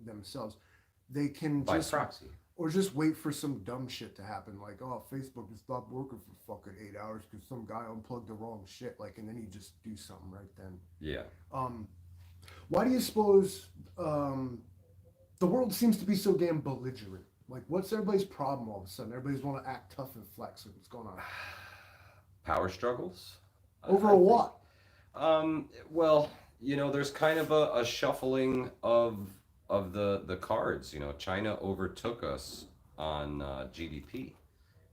themselves. They can by just proxy. Or just wait for some dumb shit to happen, like Facebook just stopped working for fucking 8 hours because some guy unplugged the wrong shit, like, and then you just do something right then. Yeah. Why do you suppose the world seems to be so damn belligerent? Like, what's everybody's problem all of a sudden? Everybody's want to act tough and flex. What's going on? Power struggles. Over what? Well, there's kind of a shuffling of the cards. China overtook us on GDP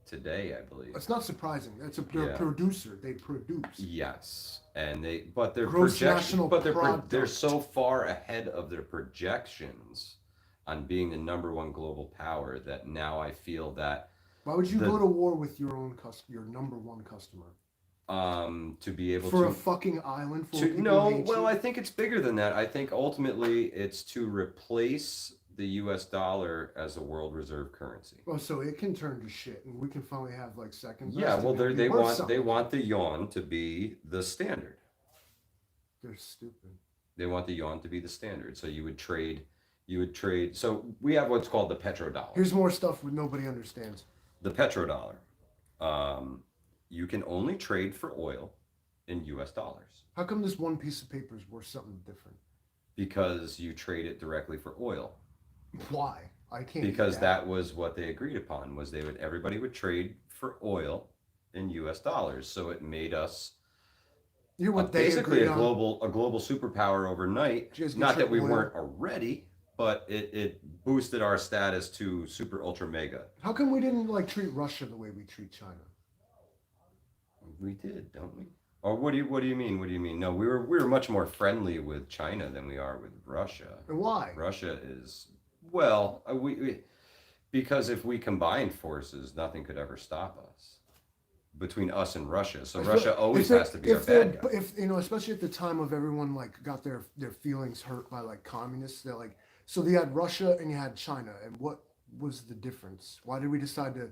today, I believe. It's not surprising. They're a producer. They produce. Yes, and they're gross national product. They're so far ahead of their projections on being the number one global power that now I feel that. Why would you go to war with your number one customer? To be able for a fucking island full of people no, well, I think it's bigger than that. I think ultimately it's to replace the U.S. dollar as a world reserve currency. Oh, so it can turn to shit, and we can finally have like second. Yeah, well, they want the yuan to be the standard. They're stupid. They want the yuan to be the standard. So you would trade. So we have what's called the petrodollar. Here's more stuff that nobody understands. The petrodollar. You can only trade for oil in U.S. dollars. How come this one piece of paper is worth something different? Because you trade it directly for oil. Why? I can't. Because that was what they agreed upon. Was everybody would trade for oil in U.S. dollars. So it made us basically a global superpower overnight. Not that we weren't already, but it boosted our status to super ultra mega. How come we didn't treat Russia the way we treat China? We did, don't we? Or what do you mean? What do you mean? No, we were much more friendly with China than we are with Russia. And why? Russia is because if we combined forces, nothing could ever stop us between us and Russia. So Russia always has to be our bad guy. If especially at the time of everyone got their feelings hurt by communists, they're so you had Russia and you had China, and what was the difference? Why did we decide to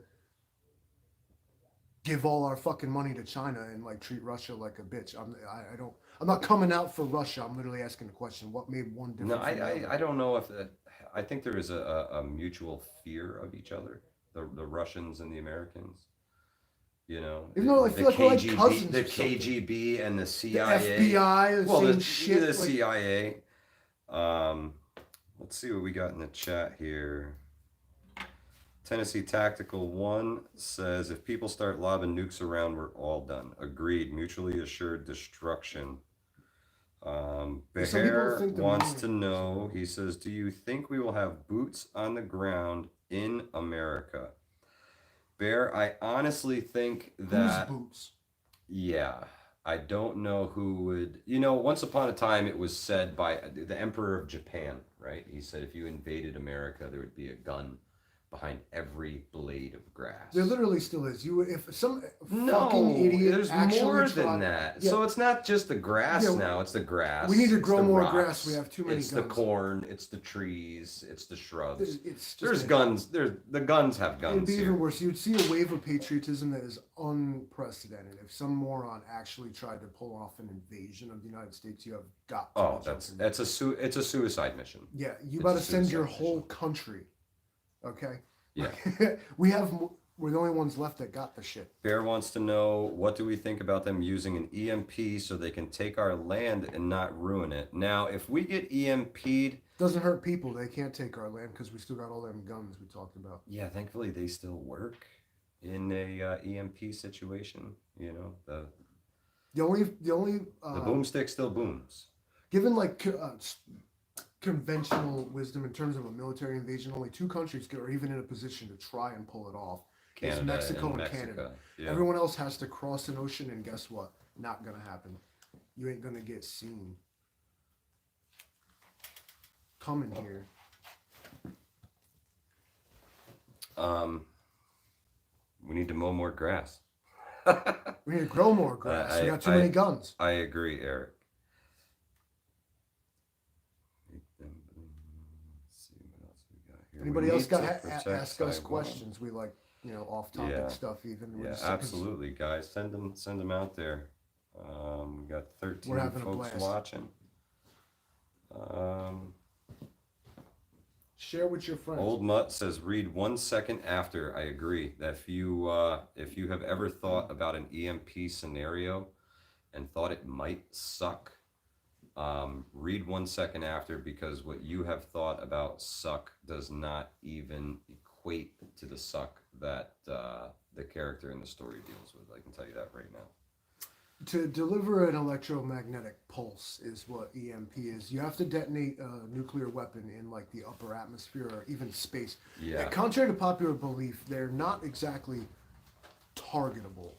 give all our fucking money to China and treat Russia like a bitch? I'm not coming out for Russia. I'm literally asking the question. What made one difference? No, I don't know if I think there is a mutual fear of each other, the Russians and the Americans. Even though I feel like we're like cousins. The KGB and the CIA. The FBI, the same shit. The CIA. Let's see what we got in the chat here. Tennessee Tactical 1 says if people start lobbing nukes around, we're all done. Agreed. Mutually assured destruction. Some people Bear think the wants meaning to know, he says, do you think we will have boots on the ground in America? Bear, I honestly think whose that, boots? yeah, I don't know who would. You know, once upon a time it was said by the Emperor of Japan, right? He said if you invaded America, there would be a gun behind every blade of There grass. literally still is. You if some fucking No, idiot there's actually more than tried. that. Yeah, So it's not just the grass yeah. now, it's the We need grass, to it's grow the more grass. We rocks, have too many it's the guns. corn, it's the trees, it's the shrubs. It's just There's guns, there's the guns have it'd guns be even here. worse. You'd see a wave of patriotism that is unprecedented. If some moron actually tried to pull off an invasion of the United States, you have got to Oh, be that's joking. that's it's a suicide mission. Yeah, you It's got a to send your suicide whole mission. country. Okay. Yeah. we have. We're the only ones left that got the shit. Bear wants to know what do we think about them using an EMP so they can take our land and not ruin it. Now, if we get EMP'd, Doesn't hurt people. They can't take our land because we still got all them guns we talked about. yeah, thankfully they still work in a EMP situation. You know, The only the boomstick still booms. given like conventional wisdom in terms of a military invasion, only two countries are even in a position to try and pull it off. It's Canada Mexico and Mexico. Canada. Yeah. Everyone else has to cross an ocean, and guess what? Not gonna happen. You ain't gonna get seen coming here. Um, we need to mow more grass. We need to grow more grass. We got too many guns. I agree, Eric. Let's see what else we got here. Anybody We else need got to protect ask us Taiwan. questions? We like off topic Yeah. stuff even. Yeah, absolutely, guys. Send them out there. We got 13 We're having a folks blast. watching. Um, Share with your friends. Old Mutt says, "Read 1 second after." I agree that if you have ever thought about an EMP scenario and thought it might suck, read 1 second after, because what you have thought about suck does not even equate to the suck that the character in the story deals with. I can tell you that right now. To deliver an electromagnetic pulse is what EMP is. You have to detonate a nuclear weapon in like the upper atmosphere or even space. Yeah. And contrary to popular belief, they're not exactly targetable.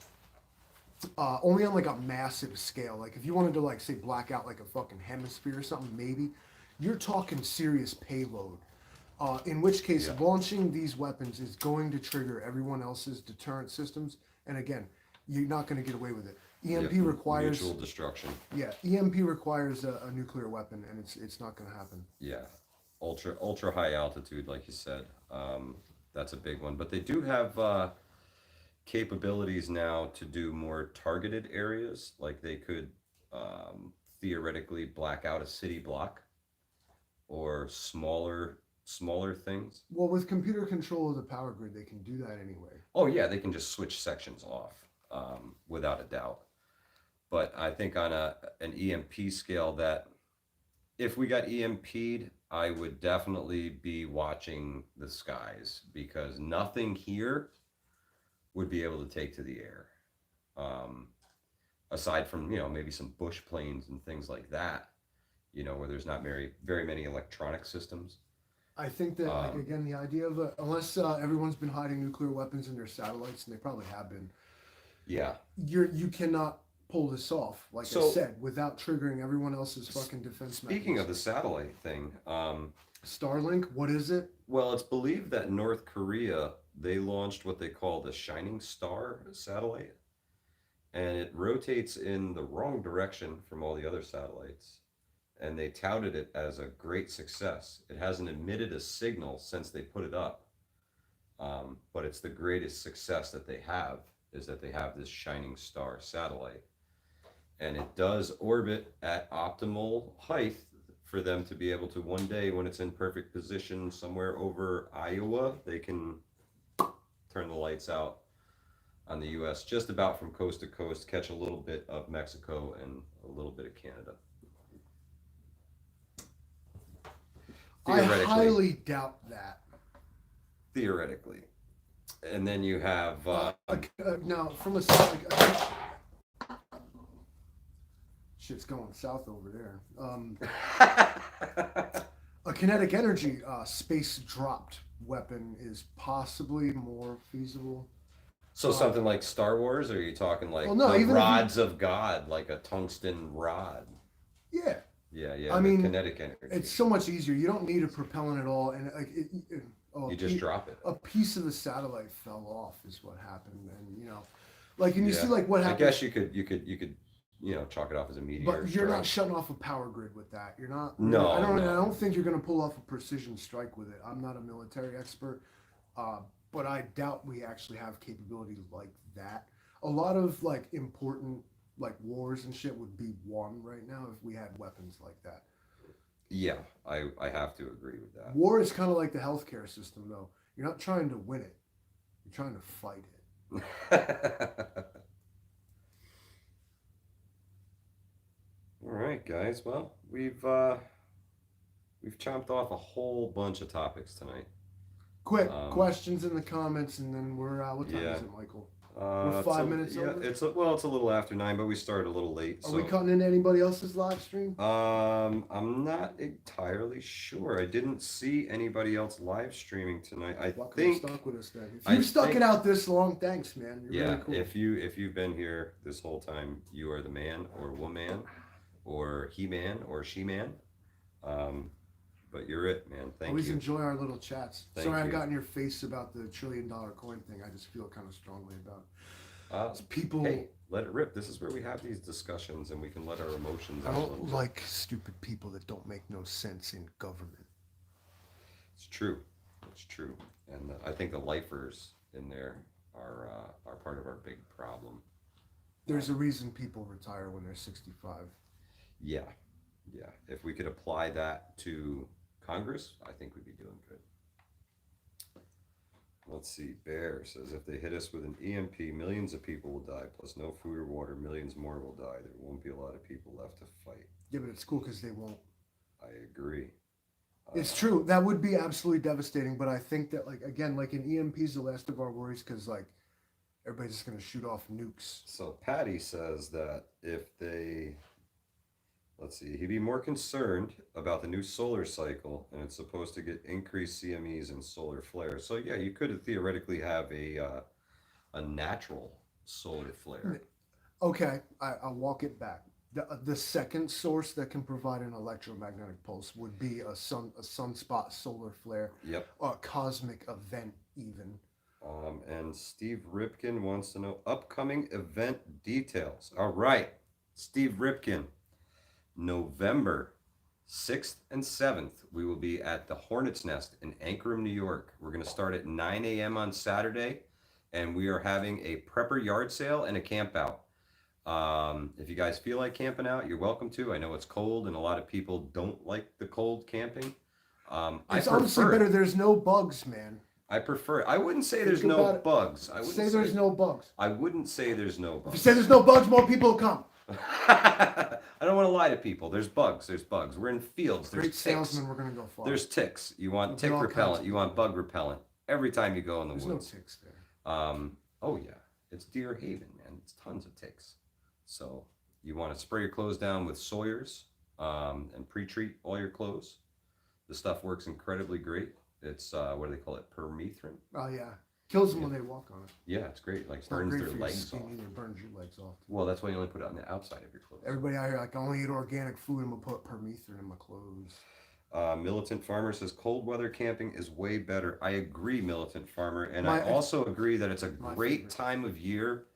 Only on like a massive scale. Like if you wanted to like say black out like a fucking hemisphere or something, maybe you're talking serious payload. In which case, Yeah. launching these weapons is going to trigger everyone else's deterrent systems. And again, you're not going to get away with it. EMP Yep, requires mutual destruction. yeah, EMP requires a nuclear weapon, and it's not going to happen. Yeah, ultra high altitude, like you said. That's a big one. But they do have capabilities now to do more targeted areas. Like they could theoretically black out a city block or smaller things. Well, with computer control of the power grid, they can do that anyway. Oh yeah, they can just switch sections off without a doubt. But I think on an EMP scale, that if we got EMP'd, I would definitely be watching the skies, because nothing here would be able to take to the air. Aside from, maybe some bush planes and things like that, where there's not very many electronic systems. I think that, like again, the idea of unless everyone's been hiding nuclear weapons in their satellites, and they probably have been, Yeah. you cannot pull this off. Like I So- said, without triggering everyone else's fucking defense. Speaking of the mechanisms. satellite thing, Starlink, what is it? well, it's believed that North Korea, they launched what they call the Shining Star satellite, and it rotates in the wrong direction from all the other satellites, and they touted it as a great success. It hasn't emitted a signal since they put it up, but it's the greatest success that they have, is that they have this Shining Star satellite, and it does orbit at optimal height for them to be able to, one day when it's in perfect position somewhere over Iowa, they can turn the lights out on the US just about from coast to coast, catch a little bit of Mexico and a little bit of Canada. I Theoretically, highly doubt that. theoretically, and then you have Now, from shit's going south over there. A kinetic energy space dropped weapon is possibly more feasible. so something like Star Wars, or are you talking Well, like no, the even if you, rods of God, like a tungsten rod? yeah, Yeah, yeah, I the mean, kinetic energy. it's so much easier. You don't need a propellant at all, and oh, You just drop it. a piece of the satellite fell off is what happened, and like, and you see Yeah, like what I happens. guess you could chalk it off as a meteor But you're not strike. shutting off a power grid with that. You're not really. I No, don't. I no. don't think you're going to pull off a precision strike with it. I'm not a military expert, uh, but I doubt we actually have capability like that. A lot of like important like wars and shit would be won right now if we had weapons like that. Yeah, I have to agree with that. War is kind of like the healthcare system, though. You're not trying to win it. You're trying to fight it. All right, guys. Well, we've chomped off a whole bunch of topics tonight. Quick Um, questions in the comments, and then we're out. What time yeah. is it, Michael? We're It's 5 minutes yeah, over. it's a little after 9, but we started a little late. Are we So, cutting in anybody else's live stream? I'm not entirely sure. I didn't see anybody else live streaming tonight. Welcome to Stuck with us then. If I you've stuck think, it out this long, thanks, man. You're yeah. really cool. If you've been here this whole time, you are the man or woman, or he man or she man. Um, but you're it, man. Thank Always you. enjoy our little chats. Thank Sorry I you. got in your face about the $1 trillion coin thing. I just feel kind of strongly about it. People. Hey, let it rip. This is where we have these discussions and we can let our emotions I out a little don't bit. like stupid people that don't make no sense in government. It's true. It's true. And I think the lifers in there are part of our big problem. There's a reason people retire when they're 65. Yeah. Yeah. If we could apply that to Congress, I think we'd be doing good. Let's see. Bear says if they hit us with an EMP, millions of people will die. Plus, no food or water, millions more will die. There won't be a lot of people left to fight. Yeah, but it's cool because they won't. I agree. It's true. That would be absolutely devastating. But I think that, like, again, like an EMP is the last of our worries because, like, everybody's just going to shoot off nukes. So Patty says that if they, let's see, he'd be more concerned about the new solar cycle, and it's supposed to get increased CMEs and solar flares. So yeah, you could theoretically have a natural solar flare. Okay, I'll walk it back. The second source that can provide an electromagnetic pulse would be a sunspot solar flare, Yep. a cosmic event even. And Steve Ripkin wants to know upcoming event details. All right, Steve Ripkin, November 6th and 7th, we will be at the Hornet's Nest in Anchorage, New York. We're going to start at 9 a.m. on Saturday, and we are having a prepper yard sale and a camp out. If you guys feel like camping out, you're welcome to. I know it's cold, and a lot of people don't like the cold camping. It's honestly better. There's no bugs, man. I prefer it. I wouldn't say Think there's no about it. bugs. I wouldn't Say there's no bugs. I wouldn't say there's no If you bugs. say there's no bugs, more people will come. I don't want to lie to people. There's bugs. There's bugs. We're in fields. There's Great ticks. salesman, we're gonna go far. There's ticks. You want tick all kinds repellent. of You want bug repellent. Every time you go in the There's woods. no ticks there. Oh yeah, it's Deer Haven, man. It's tons of ticks. So you want to spray your clothes down with Sawyer's and pre-treat all your clothes. The stuff works incredibly great. It's what do they call it? Permethrin. Oh yeah, kills them when they walk on it. Yeah, it's great. Like It's not burns great their for your legs skin off. either. Burns your legs off. Well, that's why you only put it on the outside of your clothes. Everybody out here like I only eat organic food. I'm gonna put permethrin in my clothes. Militant Farmer says cold weather camping is way better. I agree, Militant Farmer, and My- I also agree that it's a my great favorite. time of year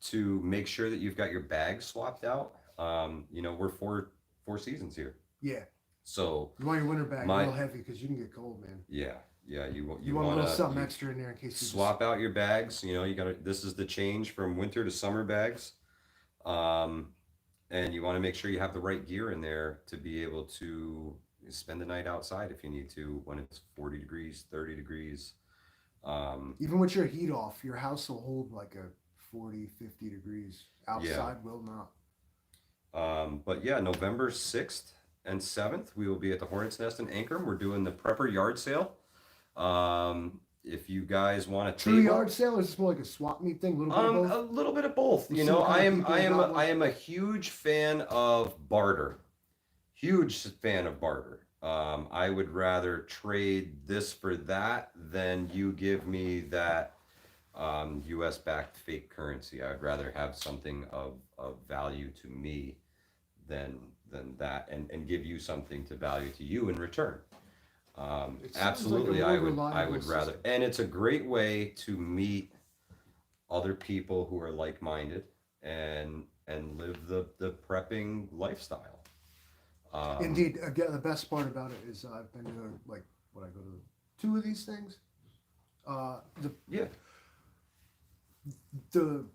to make sure that you've got your bags swapped out. We're four seasons here, Yeah, so you want your winter bag My- real heavy because you can get cold, man. yeah, You want a want little something to extra in there in case you swap out your bags. You got to. This is the change from winter to summer bags, and you want to make sure you have the right gear in there to be able to spend the night outside if you need to when it's 40 degrees, 30 degrees. Even with your heat off, your house will hold like a 40, 50 degrees. Outside will not. But yeah, November 6th and 7th, we will be at the Hornet's Nest in Ankrum. We're doing the Prepper Yard Sale. If you guys want a True table, yard sale, or is this more like a swap meet thing? A little bit of both. a little bit of both. Let's You see know, what kind of people got one. I am a huge fan of barter. Huge fan of barter. I would rather trade this for that than you give me that U.S. backed fake currency. I would rather have something of value to me than that, and give you something to value to you in return. It sounds Absolutely, like a more I reliable would rather, system. and it's a great way to meet other people who are like minded and live the prepping lifestyle. Um, Indeed, again, the best part about it is I've been to like what I go to two of these things. The yeah,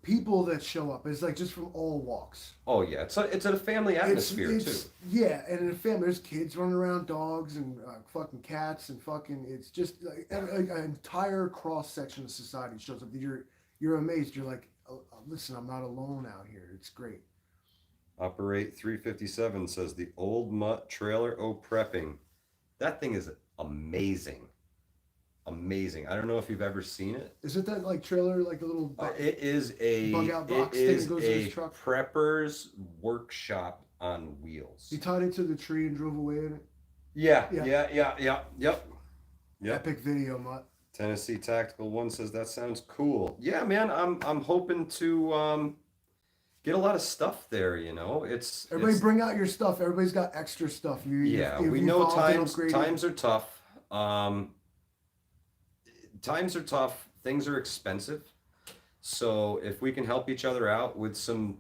people that show up is like just from all walks. oh yeah, it's a family atmosphere too. Yeah, and in a family, there's kids running around, dogs and fucking cats and fucking. It's just like, an entire cross section of society shows up. You're amazed. You're like, listen, I'm not alone out here. It's great. Operate 357 says the old mutt trailer prepping. That thing is amazing. Amazing. I don't know if you've ever seen it. Is it that like trailer, like the little It is a bug out it box thing is that goes in a his truck? prepper's workshop on wheels. He tied it to the tree and drove away in it. Yeah, Yeah. yep. Epic video, mutt. Tennessee Tactical One says that sounds cool. Yeah, man, I'm hoping to get a lot of stuff there. You know, Everybody it's bring out your stuff. Everybody's got extra stuff. yeah. You've We know evolved and times upgraded. times are tough. Times are tough. Things are expensive. So if we can help each other out with some,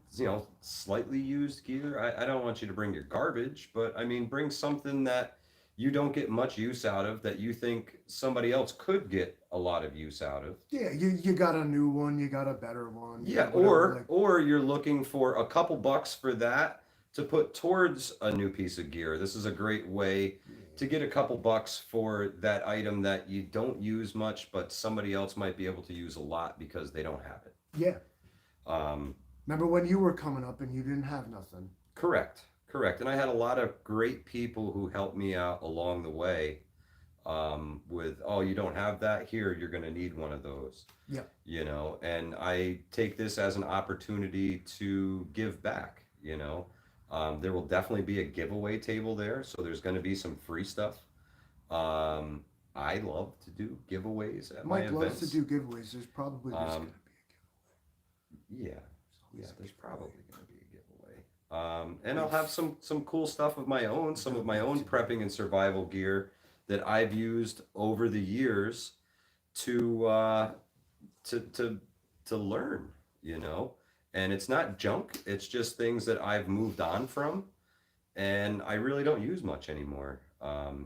slightly used gear, I don't want you to bring your garbage, but I mean, bring something that you don't get much use out of that you think somebody else could get a lot of use out of. Yeah, you got a new one, you got a better one. Yeah, whatever, like, or you're looking for a couple bucks for that to put towards a new piece of gear. This is a great way to get a couple bucks for that item that you don't use much, but somebody else might be able to use a lot because they don't have it. yeah. Um, Remember when you were coming up and you didn't have nothing? Correct. And I had a lot of great people who helped me out along the way with, oh, you don't have that here, you're going to need one of those. Yeah. And I take this as an opportunity to give back. There will definitely be a giveaway table there, so there's going to be some free stuff. I love to do giveaways at my Mike events. loves to do giveaways. There's probably just gonna be a giveaway. Yeah, there's probably going to be a giveaway. And I'll have some cool stuff of my own, some of my own prepping and survival gear that I've used over the years to learn, And it's not junk, it's just things that I've moved on from and I really don't use much anymore.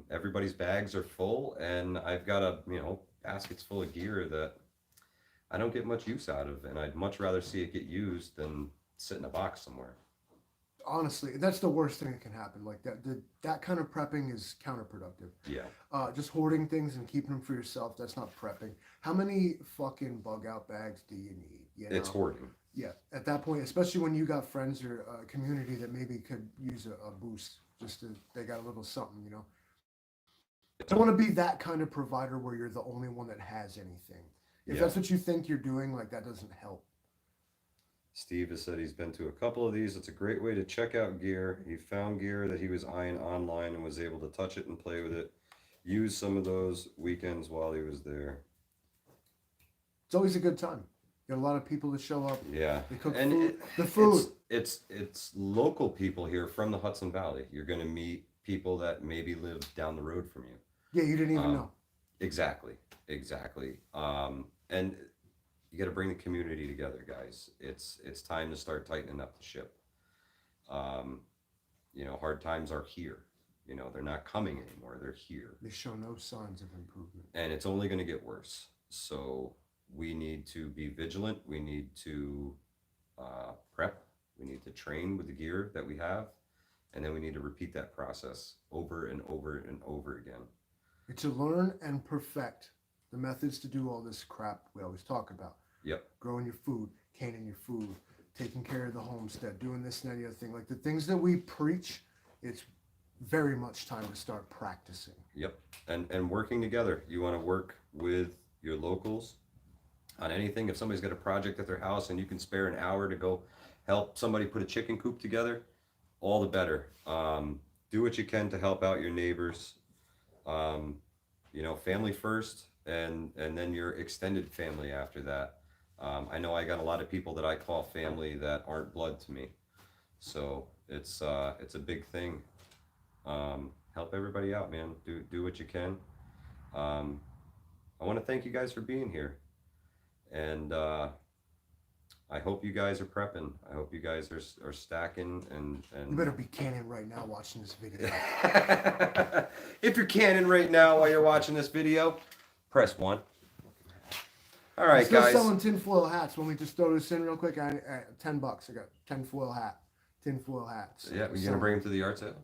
Everybody's bags are full and I've got baskets full of gear that I don't get much use out of, and I'd much rather see it get used than sit in a box somewhere. Honestly, that's the worst thing that can happen. Like that kind of prepping is counterproductive. Yeah. Just hoarding things and keeping them for yourself, that's not prepping. How many fucking bug out bags do you need? It's hoarding. Yeah, at that point, especially when you got friends or a community that maybe could use a boost, they got a little something. I don't want to be that kind of provider where you're the only one that has anything. If that's what you think you're doing, like that doesn't help. Steve has said he's been to a couple of these. It's a great way to check out gear. He found gear that he was eyeing online and was able to touch it and play with it. Use some of those weekends while he was there. It's always a good time. You got a lot of people that show up. Yeah. They cook and food. The food. It's local people here from the Hudson Valley. You're going to meet people that maybe live down the road from you. Yeah, you didn't even know. Exactly. And you got to bring the community together, guys. It's time to start tightening up the ship. Hard times are here. They're not coming anymore. They're here. They show no signs of improvement. And it's only going to get worse. So we need to be vigilant. We need to prep. We need to train with the gear that we have. And then we need to repeat that process over and over and over again. It's to learn and perfect the methods to do all this crap we always talk about. Yep. Growing your food, canning your food, taking care of the homestead, doing this and that, the other thing. Like the things that we preach, it's very much time to start practicing. Yep. And working together. You want to work with your locals on anything. If somebody's got a project at their house and you can spare an hour to go help somebody put a chicken coop together, all the better. Do what you can to help out your neighbors. Family first, and then your extended family after that. I know I got a lot of people that I call family that aren't blood to me, so it's a big thing. Help everybody out, man. Do what you can. I want to thank you guys for being here, and I hope you guys are prepping. I hope you guys are stacking and. You better be canning right now watching this video. If you're canning right now while you're watching this video, press 1. All right, Still guys. selling tinfoil hats. When we just throw this in real quick, $10. I got tinfoil hats. Yeah, we're gonna bring them to the yard sale.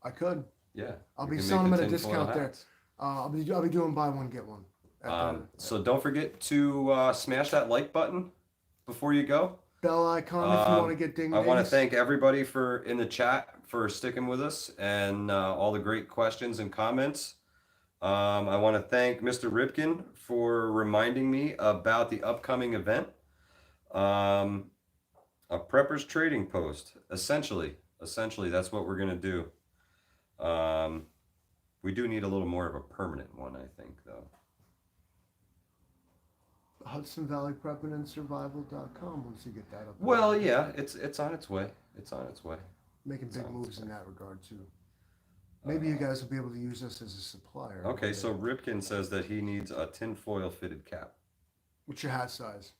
I could. Yeah, I'll we be can selling make them the at a tinfoil discount there. hats. I'll be doing buy one get one. So don't forget to smash that like button before you go. Bell icon if you want to get ding. I want to thank everybody in the chat for sticking with us and all the great questions and comments. I want to thank Mr. Ripken for reminding me about the upcoming event. A Prepper's Trading Post. Essentially, that's what we're gonna do. We do need a little more of a permanent one, I think, though. Hudson Valley Prepping and Survival.com once you get that up. Well, yeah, it's on its way. Making big moves in that regard too. Maybe you guys will be able to use us as a supplier. Okay, so Ripken says that he needs a tinfoil fitted cap. What's your hat size?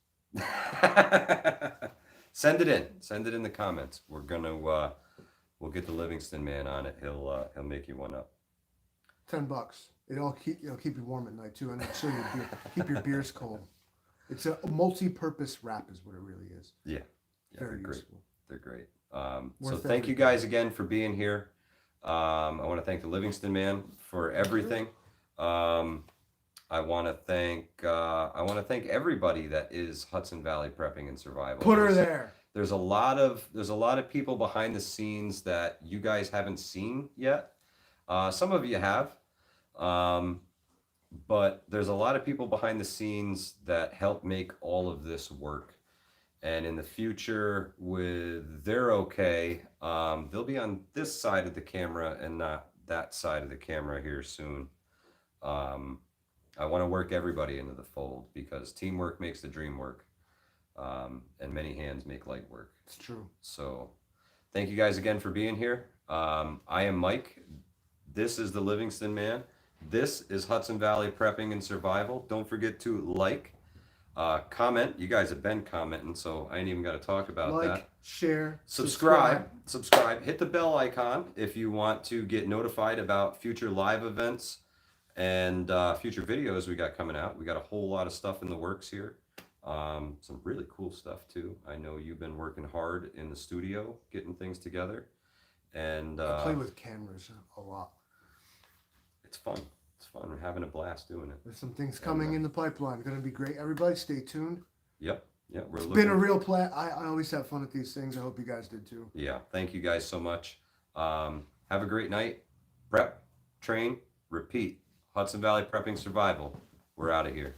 Send it in the comments. We're gonna we'll get the Livingston man on it. He'll make you one up. $10. It'll keep you warm at night too, and so keep your beers cold. It's a multi-purpose wrap, is what it really is. Yeah, Very they're useful. great. They're great. Worth So thank you everything. guys again for being here. I want to thank the Livingston man for everything. I want to thank everybody that is Hudson Valley Prepping and Survival. Put her there. There's a lot of people behind the scenes that you guys haven't seen yet. Some of you have, but there's a lot of people behind the scenes that help make all of this work. And in the future, with they're okay, they'll be on this side of the camera and not that side of the camera here soon. I want to work everybody into the fold because teamwork makes the dream work, and many hands make light work. It's true. So thank you guys again for being here. I am Mike. This is the Livingston man. This is Hudson Valley Prepping and Survival. Don't forget to like, comment. You guys have been commenting, so I ain't even got to talk about that. Like, share, Subscribe. Hit the bell icon if you want to get notified about future live events and future videos we got coming out. We got a whole lot of stuff in the works here. Some really cool stuff too. I know you've been working hard in the studio getting things together, and I play with cameras a lot. it's fun. It's fun. We're having a blast doing it. There's some things coming in the pipeline. Going to be great. Everybody, stay tuned. Yep. We're It's been a real play. I always have fun at these things. I hope you guys did too. Yeah. Thank you guys so much. Have a great night. Prep, train, repeat. Hudson Valley Prepping Survival. We're out of here.